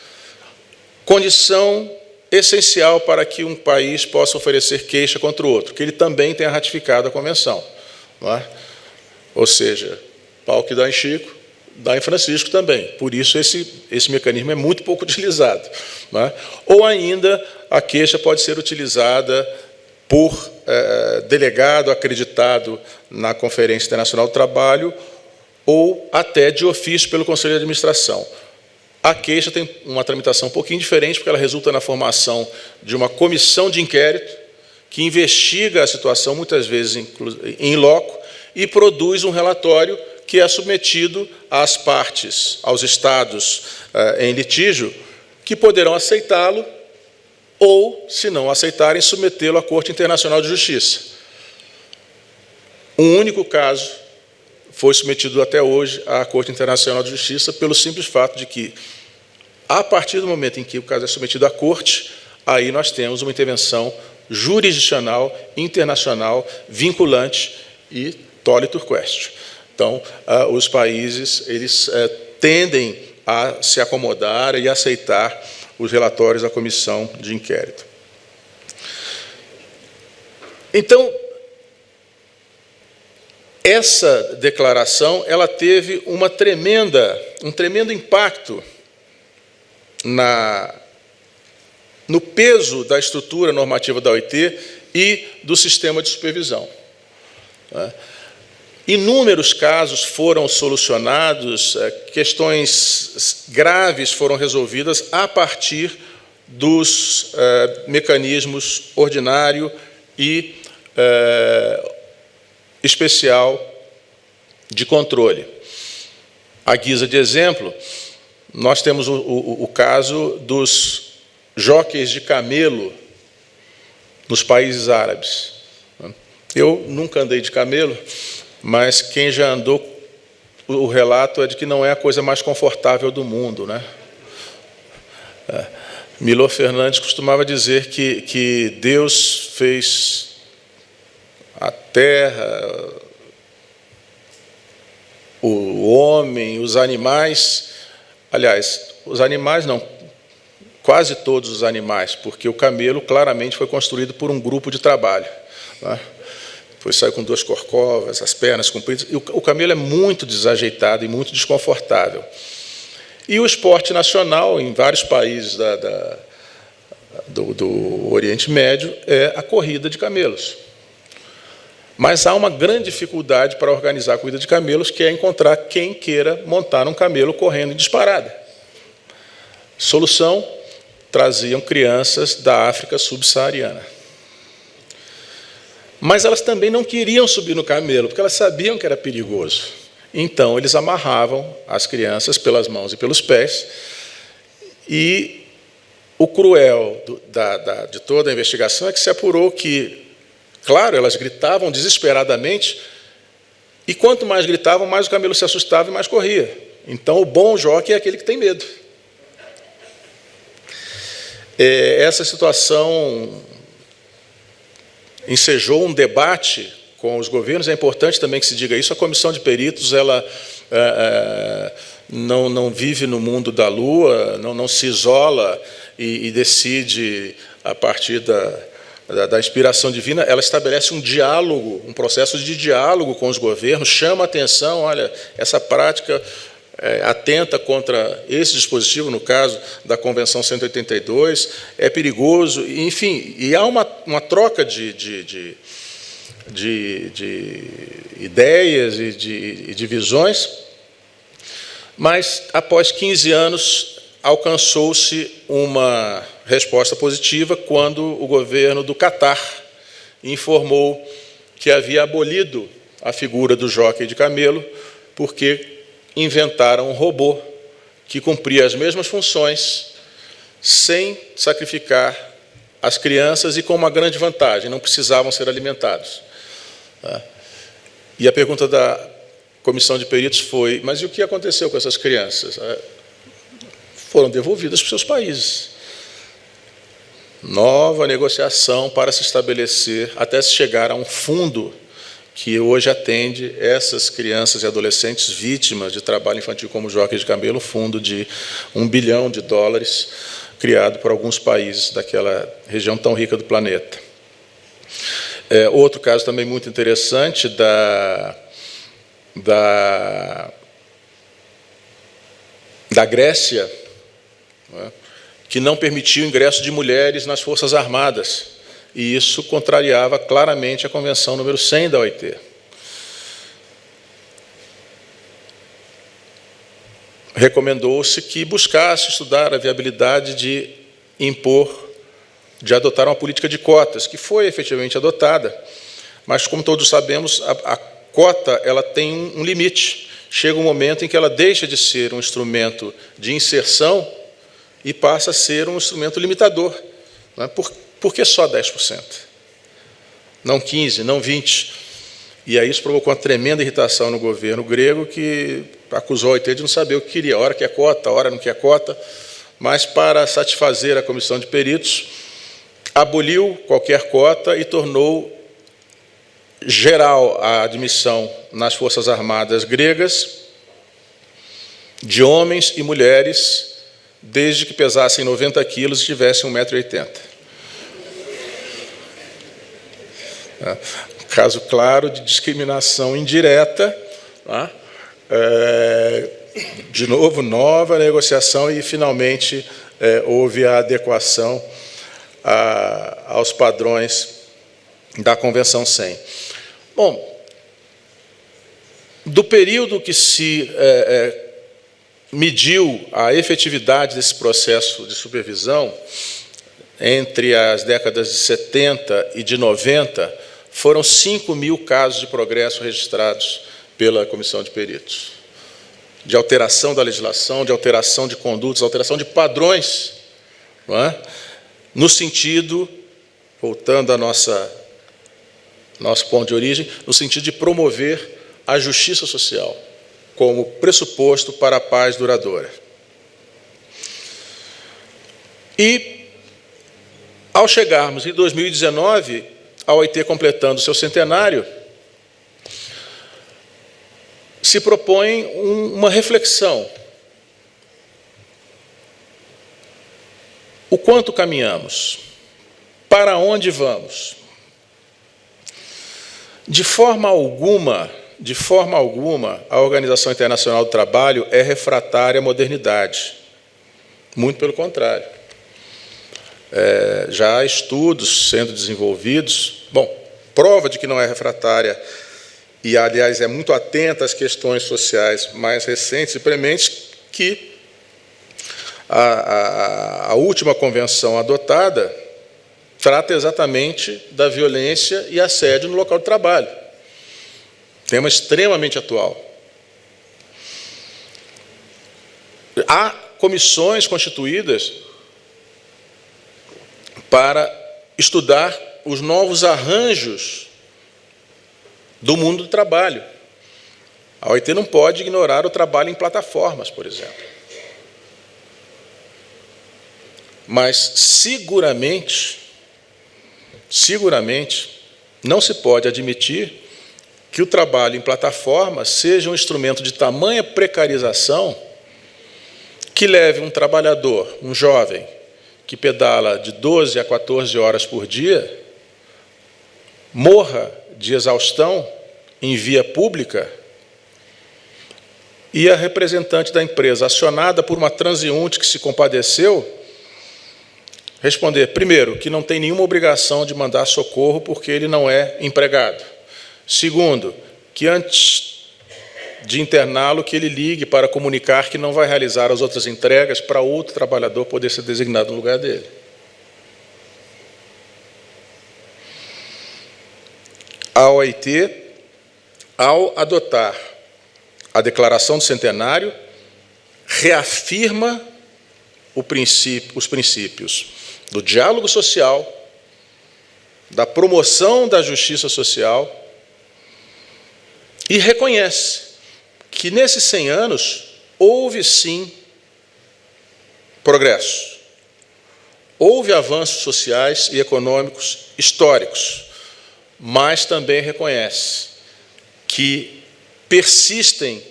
Condição essencial para que um país possa oferecer queixa contra o outro, que ele também tenha ratificado a convenção. Não é? Ou seja, pau que dá em Chico, dá em Francisco também. Por isso, esse mecanismo é muito pouco utilizado. Não é? Ou ainda, a queixa pode ser utilizada por delegado acreditado na Conferência Internacional do Trabalho ou até de ofício pelo Conselho de Administração. A queixa tem uma tramitação um pouquinho diferente, porque ela resulta na formação de uma comissão de inquérito que investiga a situação, muitas vezes em loco, e produz um relatório que é submetido às partes, aos Estados em litígio, que poderão aceitá-lo ou, se não aceitarem, submetê-lo à Corte Internacional de Justiça. Um único caso foi submetido até hoje à Corte Internacional de Justiça pelo simples fato de que, a partir do momento em que o caso é submetido à Corte, aí nós temos uma intervenção jurisdicional, internacional, vinculante e tole turquestio. Então, os países eles tendem a se acomodar e aceitar os relatórios da comissão de inquérito. Então, essa declaração ela teve um tremendo impacto no peso da estrutura normativa da OIT e do sistema de supervisão. Inúmeros casos foram solucionados, questões graves foram resolvidas a partir dos mecanismos ordinário e especial de controle. À guisa de exemplo, nós temos o caso dos jóqueis de camelo nos países árabes. Eu nunca andei de camelo, mas quem já andou, o relato é de que não é a coisa mais confortável do mundo, né? Milor Fernandes costumava dizer que Deus fez a terra, o homem, os animais, aliás, os animais não, quase todos os animais, porque o camelo claramente foi construído por um grupo de trabalho, né? Depois saiu com 2 corcovas, as pernas compridas. E o camelo é muito desajeitado e muito desconfortável. E o esporte nacional, em vários países do Oriente Médio, é a corrida de camelos. Mas há uma grande dificuldade para organizar a corrida de camelos, que é encontrar quem queira montar um camelo correndo em disparada. Solução: traziam crianças da África subsaariana. Mas elas também não queriam subir no camelo, porque elas sabiam que era perigoso. Então, eles amarravam as crianças pelas mãos e pelos pés, e o cruel de toda a investigação é que se apurou que, claro, elas gritavam desesperadamente, e quanto mais gritavam, mais o camelo se assustava e mais corria. Então, o bom jockey é aquele que tem medo. Essa situação ensejou um debate com os governos. É importante também que se diga isso. A comissão de peritos ela não vive no mundo da lua, não se isola e decide a partir da inspiração divina. Ela estabelece um diálogo, um processo de diálogo com os governos, chama a atenção: olha, essa prática atenta contra esse dispositivo, no caso da Convenção 182, é perigoso, enfim, e há uma troca de ideias e de visões, mas, após 15 anos, alcançou-se uma resposta positiva quando o governo do Catar informou que havia abolido a figura do jóquei de camelo, porque inventaram um robô que cumpria as mesmas funções sem sacrificar as crianças e com uma grande vantagem: não precisavam ser alimentados. E a pergunta da comissão de peritos foi: mas e o que aconteceu com essas crianças? Foram devolvidas para os seus países. Nova negociação para se estabelecer, até se chegar a um fundo que hoje atende essas crianças e adolescentes vítimas de trabalho infantil como jóqueis de camelo, um fundo de US$1 bilhão, criado por alguns países daquela região tão rica do planeta. Outro caso também muito interessante da Grécia, que não permitiu o ingresso de mulheres nas Forças Armadas. E isso contrariava claramente a Convenção número 100 da OIT. Recomendou-se que buscasse estudar a viabilidade de adotar uma política de cotas, que foi efetivamente adotada, mas, como todos sabemos, a cota ela tem um limite. Chega um momento em que ela deixa de ser um instrumento de inserção e passa a ser um instrumento limitador. Não é? Por que só 10%? Não 15%, não 20%. E aí isso provocou uma tremenda irritação no governo grego, que acusou a OIT de não saber o que queria. Hora quer cota, hora não quer cota. Mas, para satisfazer a comissão de peritos, aboliu qualquer cota e tornou geral a admissão nas Forças Armadas gregas de homens e mulheres desde que pesassem 90 quilos e tivessem 1,80 m. Caso claro de discriminação indireta. De novo, nova negociação e, finalmente, houve a adequação aos padrões da Convenção 100. Bom, do período que se mediu a efetividade desse processo de supervisão, entre as décadas de 70 e de 90, foram 5.000 casos de progresso registrados pela Comissão de Peritos, de alteração da legislação, de alteração de condutas, alteração de padrões, não é? No sentido, voltando ao nosso ponto de origem, no sentido de promover a justiça social como pressuposto para a paz duradoura. E, ao chegarmos em 2019, a OIT completando seu centenário, se propõe uma reflexão. O quanto caminhamos? Para onde vamos? De forma alguma, a Organização Internacional do Trabalho é refratária à modernidade. Muito pelo contrário. Já há estudos sendo desenvolvidos, prova de que não é refratária, e, aliás, é muito atenta às questões sociais mais recentes e prementes, que a última convenção adotada trata exatamente da violência e assédio no local de trabalho. Tema extremamente atual. Há comissões constituídas para estudar os novos arranjos do mundo do trabalho. A OIT não pode ignorar o trabalho em plataformas, por exemplo. Mas, seguramente, não se pode admitir que o trabalho em plataforma seja um instrumento de tamanha precarização que leve um trabalhador, um jovem, que pedala de 12 a 14 horas por dia, morra de exaustão em via pública e a representante da empresa, acionada por uma transeunte que se compadeceu, responder, primeiro, que não tem nenhuma obrigação de mandar socorro porque ele não é empregado. Segundo, que antes de interná-lo, que ele ligue para comunicar que não vai realizar as outras entregas para outro trabalhador poder ser designado no lugar dele. A OIT, ao adotar a Declaração do Centenário, reafirma os princípios do diálogo social, da promoção da justiça social, e reconhece que, nesses 100 anos, houve, sim, progresso. Houve avanços sociais e econômicos históricos, mas também reconhece que persistem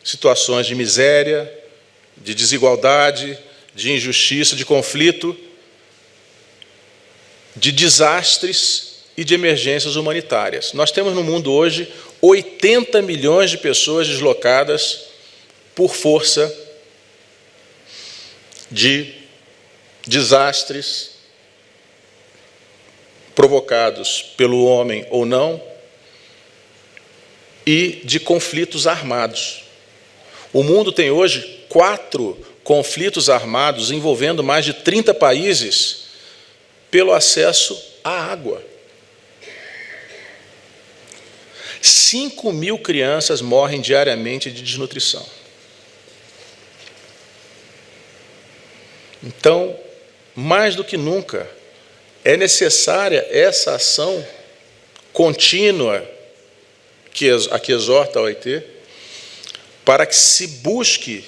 situações de miséria, de desigualdade, de injustiça, de conflito, de desastres e de emergências humanitárias. Nós temos no mundo hoje 80 milhões de pessoas deslocadas por força de desastres provocados pelo homem ou não e de conflitos armados. O mundo tem hoje 4 conflitos armados envolvendo mais de 30 países pelo acesso à água. 5.000 crianças morrem diariamente de desnutrição. Então, mais do que nunca, é necessária essa ação contínua a que exorta a OIT, para que se busque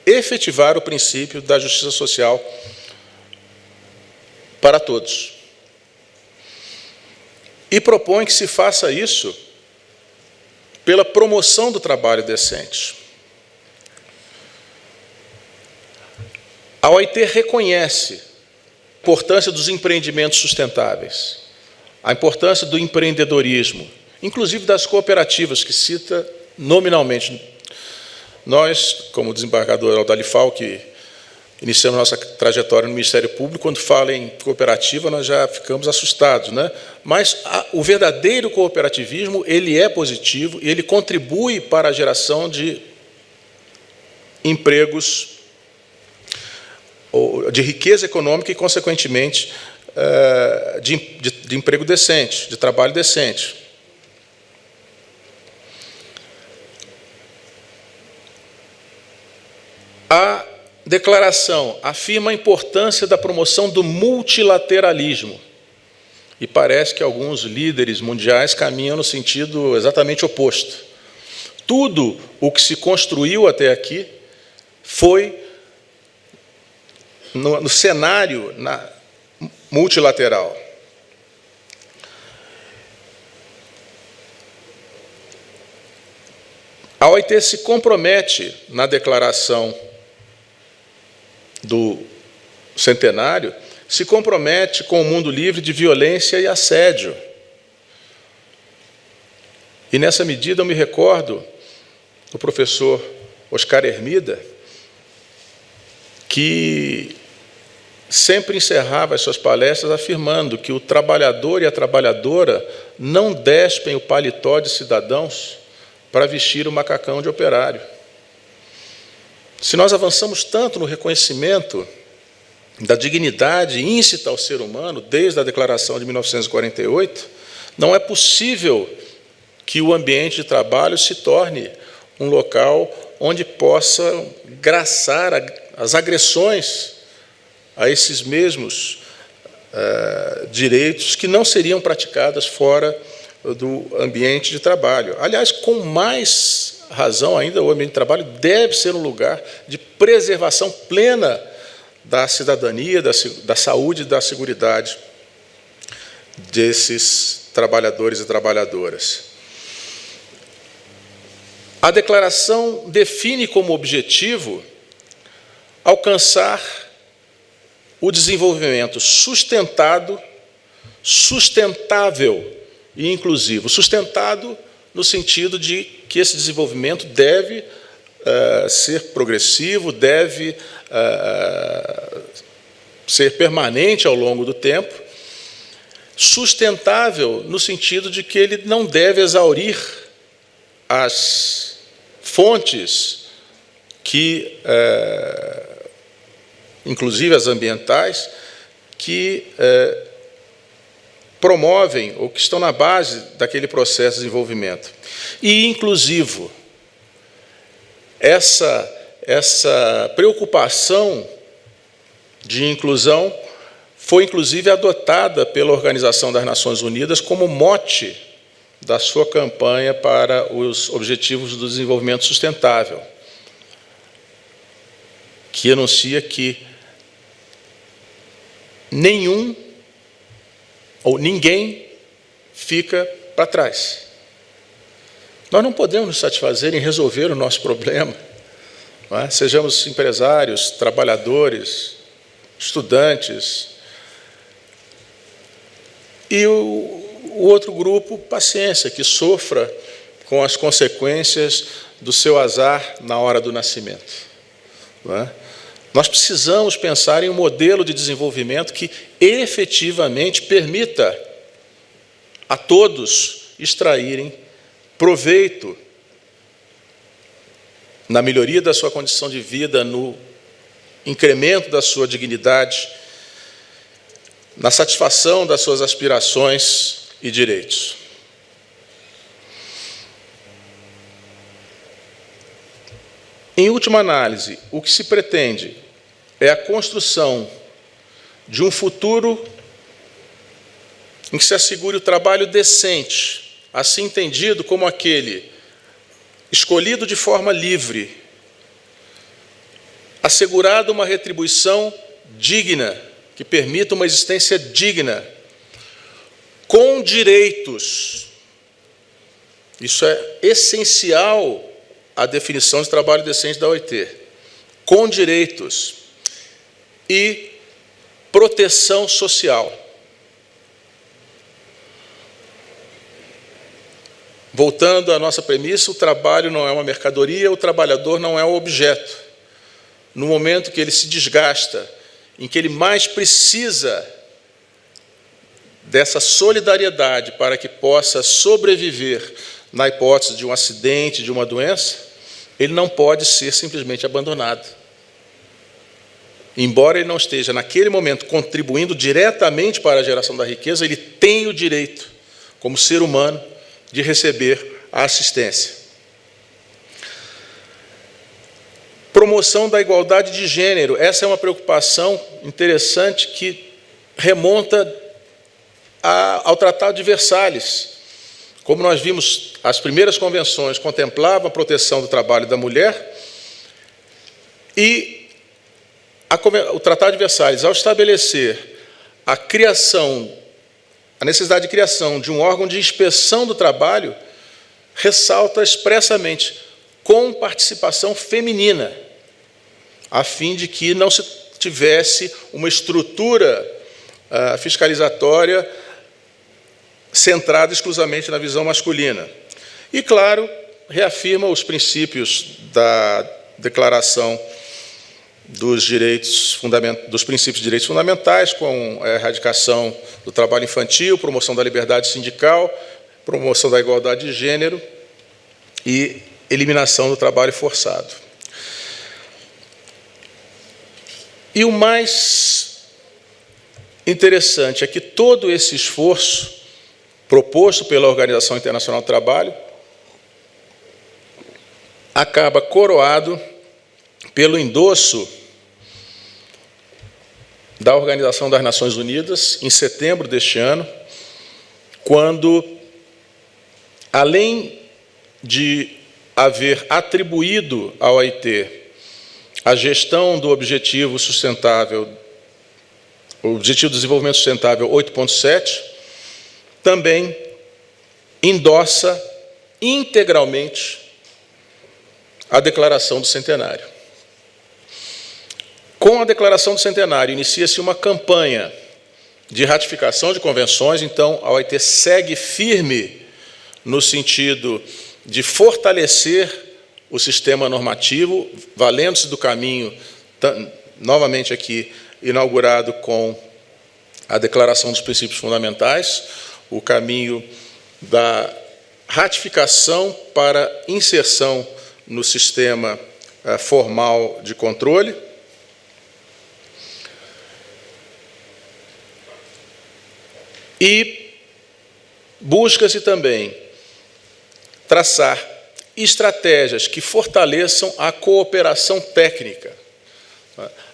efetivar o princípio da justiça social para todos. E propõe que se faça isso pela promoção do trabalho decente. A OIT reconhece a importância dos empreendimentos sustentáveis, a importância do empreendedorismo, inclusive das cooperativas, que cita nominalmente. Nós, como desembargador Aldalifal, que iniciamos nossa trajetória no Ministério Público, quando fala em cooperativa, nós já ficamos assustados, né? Mas o verdadeiro cooperativismo, ele é positivo e ele contribui para a geração de empregos, de riqueza econômica e, consequentemente, de emprego decente, de trabalho decente. A declaração afirma a importância da promoção do multilateralismo, e parece que alguns líderes mundiais caminham no sentido exatamente oposto. Tudo o que se construiu até aqui foi no cenário multilateral. A OIT se compromete na declaração do centenário, se compromete com o mundo livre de violência e assédio. E, nessa medida, eu me recordo do professor Oscar Hermida, que sempre encerrava as suas palestras afirmando que o trabalhador e a trabalhadora não despem o paletó de cidadãos para vestir o macacão de operário. Se nós avançamos tanto no reconhecimento da dignidade íncita ao ser humano, desde a Declaração de 1948, não é possível que o ambiente de trabalho se torne um local onde possa graçar as agressões a esses mesmos direitos que não seriam praticadas fora do ambiente de trabalho. Aliás, com mais razão ainda, o ambiente de trabalho deve ser um lugar de preservação plena da cidadania, da saúde e da seguridade desses trabalhadores e trabalhadoras. A declaração define como objetivo alcançar o desenvolvimento sustentado, sustentável e inclusivo. Sustentado no sentido de que esse desenvolvimento deve ser progressivo, deve ser permanente ao longo do tempo. Sustentável no sentido de que ele não deve exaurir as fontes que, inclusive as ambientais, que promovem ou que estão na base daquele processo de desenvolvimento. E inclusivo. Essa preocupação de inclusão foi, inclusive, adotada pela Organização das Nações Unidas como mote da sua campanha para os Objetivos do Desenvolvimento Sustentável, que anuncia que nenhum ou ninguém fica para trás. Nós não podemos nos satisfazer em resolver o nosso problema. Não é? Sejamos empresários, trabalhadores, estudantes. E o outro grupo, paciência, que sofra com as consequências do seu azar na hora do nascimento. Não é? Nós precisamos pensar em um modelo de desenvolvimento que efetivamente permita a todos extraírem proveito na melhoria da sua condição de vida, no incremento da sua dignidade, na satisfação das suas aspirações e direitos. Em última análise, o que se pretende é a construção de um futuro em que se assegure o trabalho decente, assim entendido como aquele escolhido de forma livre, assegurado uma retribuição digna, que permita uma existência digna, com direitos. Isso é essencial à definição de trabalho decente da OIT. Com direitos. e proteção social. Voltando à nossa premissa, o trabalho não é uma mercadoria, o trabalhador não é um objeto. No momento que ele se desgasta, em que ele mais precisa dessa solidariedade para que possa sobreviver na hipótese de um acidente, de uma doença, ele não pode ser simplesmente abandonado. Embora ele não esteja, naquele momento, contribuindo diretamente para a geração da riqueza, ele tem o direito, como ser humano, de receber a assistência. Promoção da igualdade de gênero. Essa é uma preocupação interessante que remonta ao Tratado de Versalhes. Como nós vimos, as primeiras convenções contemplavam a proteção do trabalho da mulher e o Tratado de Versalhes, ao estabelecer a necessidade de criação de um órgão de inspeção do trabalho, ressalta expressamente com participação feminina, a fim de que não se tivesse uma estrutura fiscalizatória centrada exclusivamente na visão masculina. E, claro, reafirma os princípios da Declaração dos princípios de direitos fundamentais, com a erradicação do trabalho infantil, promoção da liberdade sindical, promoção da igualdade de gênero e eliminação do trabalho forçado. E o mais interessante é que todo esse esforço proposto pela Organização Internacional do Trabalho acaba coroado pelo endosso da Organização das Nações Unidas, em setembro deste ano, quando, além de haver atribuído ao OIT a gestão do Objetivo Sustentável, o Objetivo de Desenvolvimento Sustentável 8.7, também endossa integralmente a Declaração do Centenário. Com a Declaração do Centenário, inicia-se uma campanha de ratificação de convenções, então a OIT segue firme no sentido de fortalecer o sistema normativo, valendo-se do caminho, novamente aqui, inaugurado com a Declaração dos Princípios Fundamentais, o caminho da ratificação para inserção no sistema formal de controle. E busca-se também traçar estratégias que fortaleçam a cooperação técnica.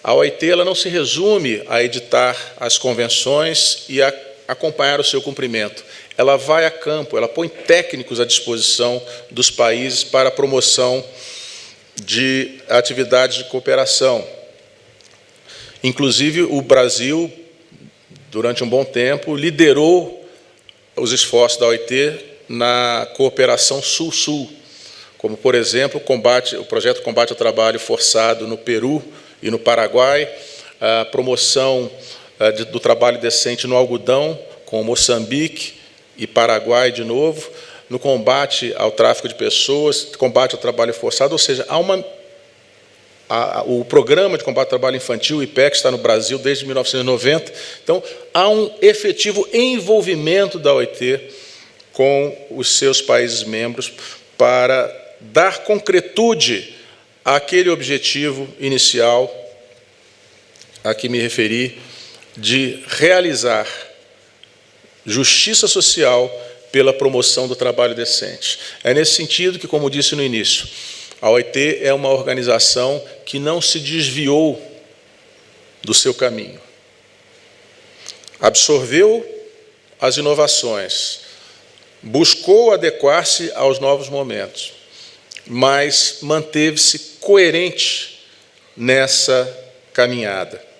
A OIT ela não se resume a editar as convenções e a acompanhar o seu cumprimento. Ela vai a campo, ela põe técnicos à disposição dos países para a promoção de atividades de cooperação. Inclusive, o Brasil, durante um bom tempo, liderou os esforços da OIT na cooperação Sul-Sul, como, por exemplo, o projeto Combate ao Trabalho Forçado no Peru e no Paraguai, a promoção do trabalho decente no algodão, com Moçambique e Paraguai de novo, no combate ao tráfico de pessoas, combate ao trabalho forçado, ou seja, o Programa de Combate ao Trabalho Infantil, o IPEC, está no Brasil desde 1990. Então, há um efetivo envolvimento da OIT com os seus países membros para dar concretude àquele objetivo inicial a que me referi, de realizar justiça social pela promoção do trabalho decente. É nesse sentido que, como disse no início, a OIT é uma organização que não se desviou do seu caminho. Absorveu as inovações, buscou adequar-se aos novos momentos, mas manteve-se coerente nessa caminhada.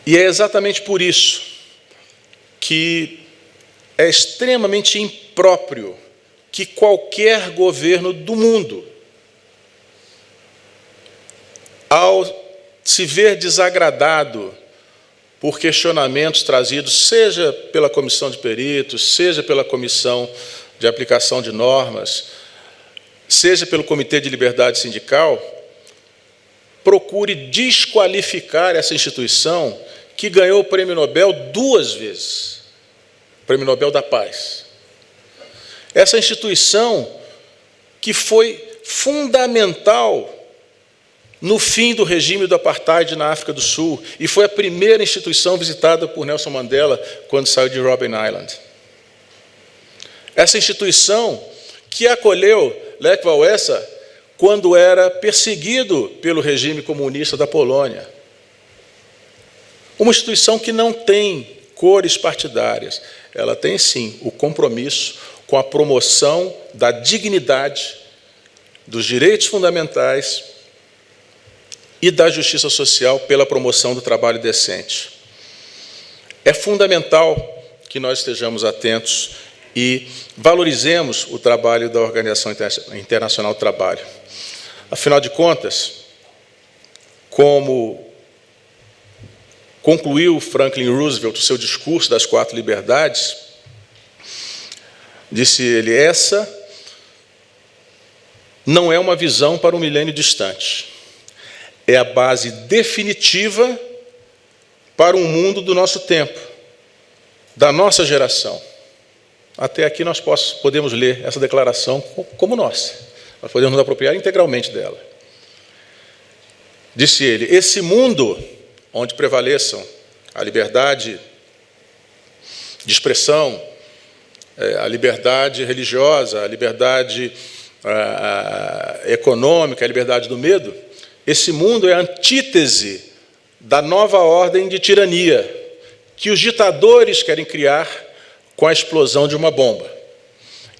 E é exatamente por isso que é extremamente impróprio que qualquer governo do mundo, ao se ver desagradado por questionamentos trazidos, seja pela comissão de peritos, seja pela comissão de aplicação de normas, seja pelo Comitê de Liberdade Sindical, procure desqualificar essa instituição que ganhou o Prêmio Nobel 2 vezes, o Prêmio Nobel da Paz. Essa instituição que foi fundamental no fim do regime do apartheid na África do Sul, e foi a primeira instituição visitada por Nelson Mandela quando saiu de Robben Island. Essa instituição que acolheu Lech Wałęsa quando era perseguido pelo regime comunista da Polônia. Uma instituição que não tem cores partidárias, ela tem, sim, o compromisso com a promoção da dignidade, dos direitos fundamentais e da justiça social pela promoção do trabalho decente. É fundamental que nós estejamos atentos e valorizemos o trabalho da Organização Internacional do Trabalho. Afinal de contas, como concluiu Franklin Roosevelt o seu discurso das 4 liberdades, disse ele: essa não é uma visão para um milênio distante. É a base definitiva para um mundo do nosso tempo, da nossa geração. Até aqui nós podemos ler essa declaração como nossa. Nós podemos nos apropriar integralmente dela. Disse ele: esse mundo onde prevaleçam a liberdade de expressão, a liberdade religiosa, a liberdade econômica, a liberdade do medo, esse mundo é a antítese da nova ordem de tirania que os ditadores querem criar com a explosão de uma bomba.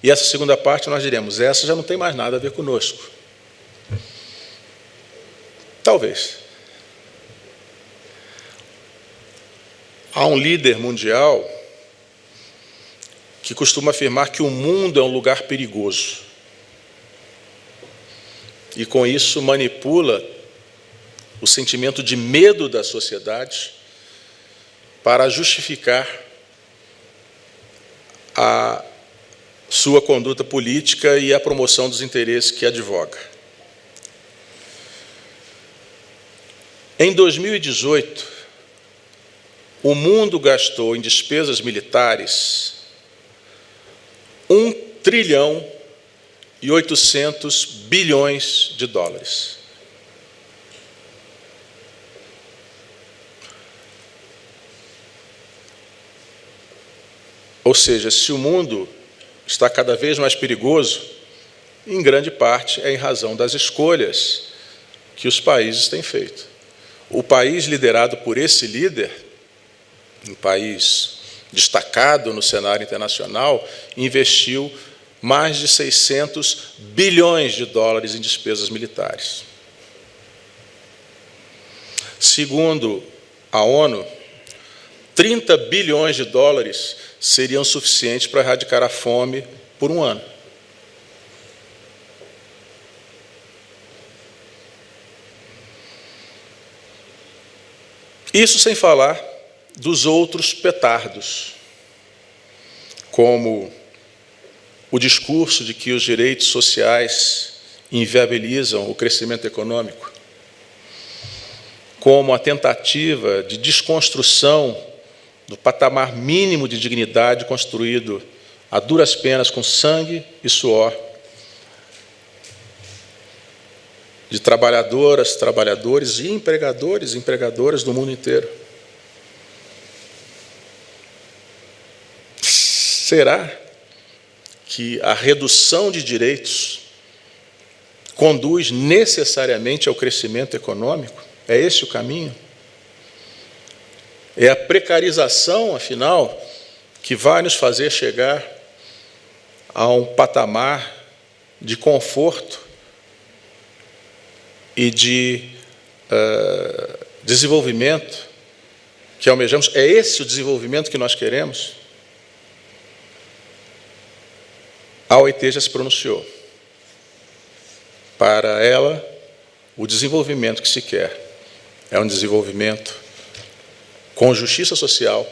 E essa segunda parte nós diremos: essa já não tem mais nada a ver conosco. Talvez. Há um líder mundial que costuma afirmar que o mundo é um lugar perigoso. E com isso manipula o sentimento de medo da sociedade para justificar a sua conduta política e a promoção dos interesses que advoga. Em 2018, o mundo gastou em despesas militares 1 trilhão e 800 bilhões de dólares. Ou seja, se o mundo está cada vez mais perigoso, em grande parte é em razão das escolhas que os países têm feito. O país liderado por esse líder, um país destacado no cenário internacional, investiu mais de 600 bilhões de dólares em despesas militares. Segundo a ONU, 30 bilhões de dólares seriam suficientes para erradicar a fome por um ano. Isso sem falar dos outros petardos, como o discurso de que os direitos sociais inviabilizam o crescimento econômico, como a tentativa de desconstrução do patamar mínimo de dignidade construído a duras penas com sangue e suor de trabalhadoras, trabalhadores e empregadores e empregadoras do mundo inteiro. Será que a redução de direitos conduz necessariamente ao crescimento econômico? É esse o caminho? É a precarização, afinal, que vai nos fazer chegar a um patamar de conforto e de desenvolvimento que almejamos? É esse o desenvolvimento que nós queremos? A OIT já se pronunciou. Para ela, o desenvolvimento que se quer é um desenvolvimento com justiça social,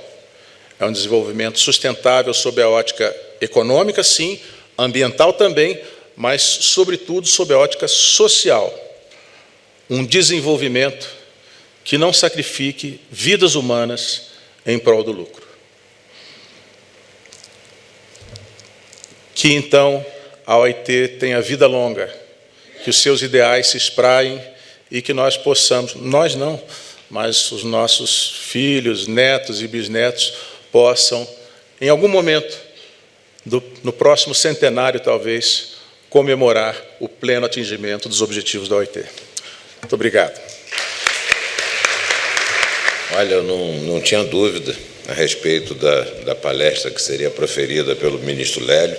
é um desenvolvimento sustentável sob a ótica econômica, sim, ambiental também, mas, sobretudo, sob a ótica social. Um desenvolvimento que não sacrifique vidas humanas em prol do lucro. Que, então, a OIT tenha vida longa, que os seus ideais se espraiem e que nós possamos, nós não, mas os nossos filhos, netos e bisnetos possam, em algum momento, no próximo centenário, talvez, comemorar o pleno atingimento dos objetivos da OIT. Muito obrigado. Olha, eu não tinha dúvida a respeito da palestra que seria proferida pelo ministro Lélio,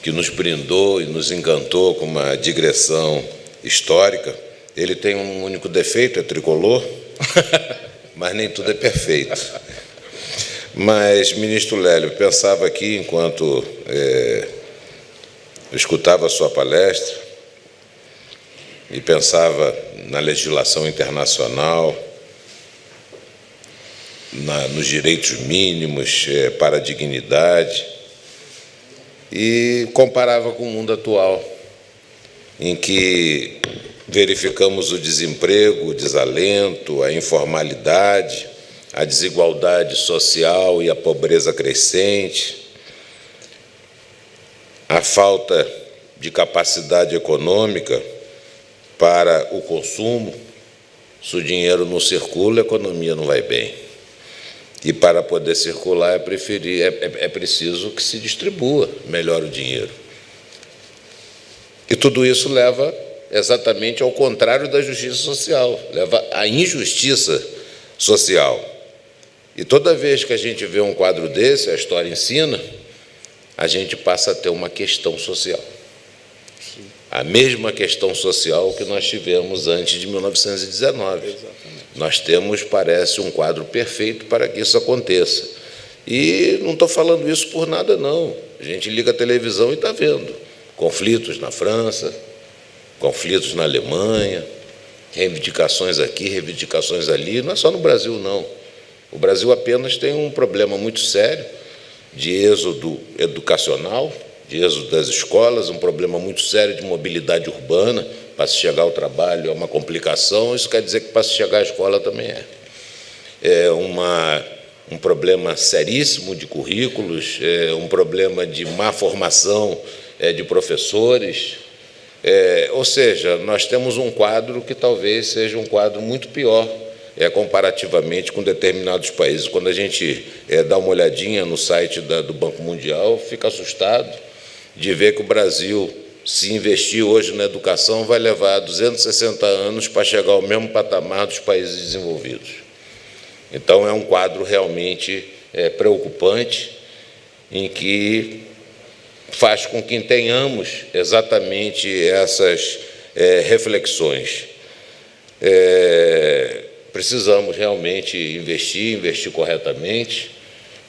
que nos brindou e nos encantou com uma digressão histórica. Ele tem um único defeito, é tricolor, mas nem tudo é perfeito. Mas, ministro Lélio, pensava aqui, enquanto eu escutava a sua palestra, e pensava na legislação internacional, nos direitos mínimos para a dignidade, e comparava com o mundo atual, em que verificamos o desemprego, o desalento, a informalidade, a desigualdade social e a pobreza crescente, a falta de capacidade econômica para o consumo. Se o dinheiro não circula, a economia não vai bem. E para poder circular é preciso que se distribua melhor o dinheiro. E tudo isso leva exatamente ao contrário da justiça social, leva à injustiça social. E toda vez que a gente vê um quadro desse, a história ensina, a gente passa a ter uma questão social. A mesma questão social que nós tivemos antes de 1919. Exatamente. Nós temos, parece, um quadro perfeito para que isso aconteça. E não estou falando isso por nada, não. A gente liga a televisão e está vendo conflitos na França, conflitos na Alemanha, reivindicações aqui, reivindicações ali. Não é só no Brasil, não. O Brasil apenas tem um problema muito sério de êxodo educacional, de êxodo das escolas, um problema muito sério de mobilidade urbana. Para se chegar ao trabalho é uma complicação, isso quer dizer que para se chegar à escola também é. É um problema seríssimo de currículos, é um problema de má formação de professores. Ou seja, nós temos um quadro que talvez seja um quadro muito pior comparativamente com determinados países. Quando a gente dá uma olhadinha no site do Banco Mundial, fica assustado de ver que o Brasil, se investir hoje na educação, vai levar 260 anos para chegar ao mesmo patamar dos países desenvolvidos. Então, é um quadro realmente preocupante, em que faz com que tenhamos exatamente essas reflexões. Precisamos realmente investir corretamente.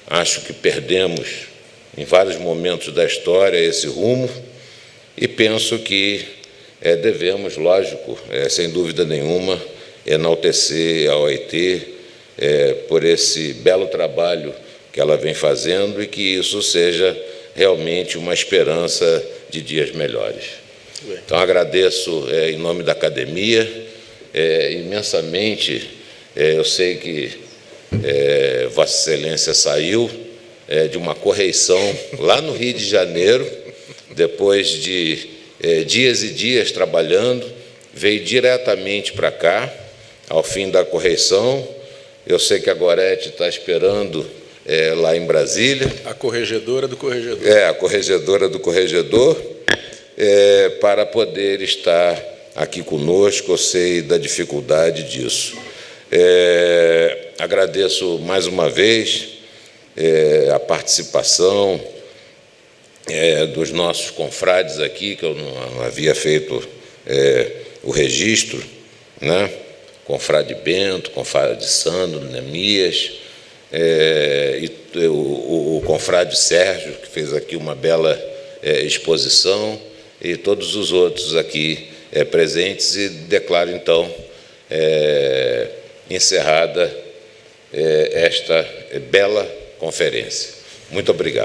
Acho que perdemos, em vários momentos da história, esse rumo, e penso que devemos, lógico, sem dúvida nenhuma, enaltecer a OIT por esse belo trabalho que ela vem fazendo e que isso seja realmente uma esperança de dias melhores. Então, agradeço em nome da academia imensamente. Eu sei que Vossa Excelência saiu de uma correição lá no Rio de Janeiro, depois de dias e dias trabalhando, veio diretamente para cá, ao fim da correição. Eu sei que a Gorete está esperando lá em Brasília. A corregedora do corregedor. A corregedora do corregedor, para poder estar aqui conosco. Eu sei da dificuldade disso. Agradeço mais uma vez a participação dos nossos confrades aqui, que eu não havia feito o registro, né? Confrade Bento, confrade Sandro, Neemias, e o confrade Sérgio, que fez aqui uma bela exposição, e todos os outros aqui presentes, e declaro, então, encerrada esta bela conferência. Muito obrigado.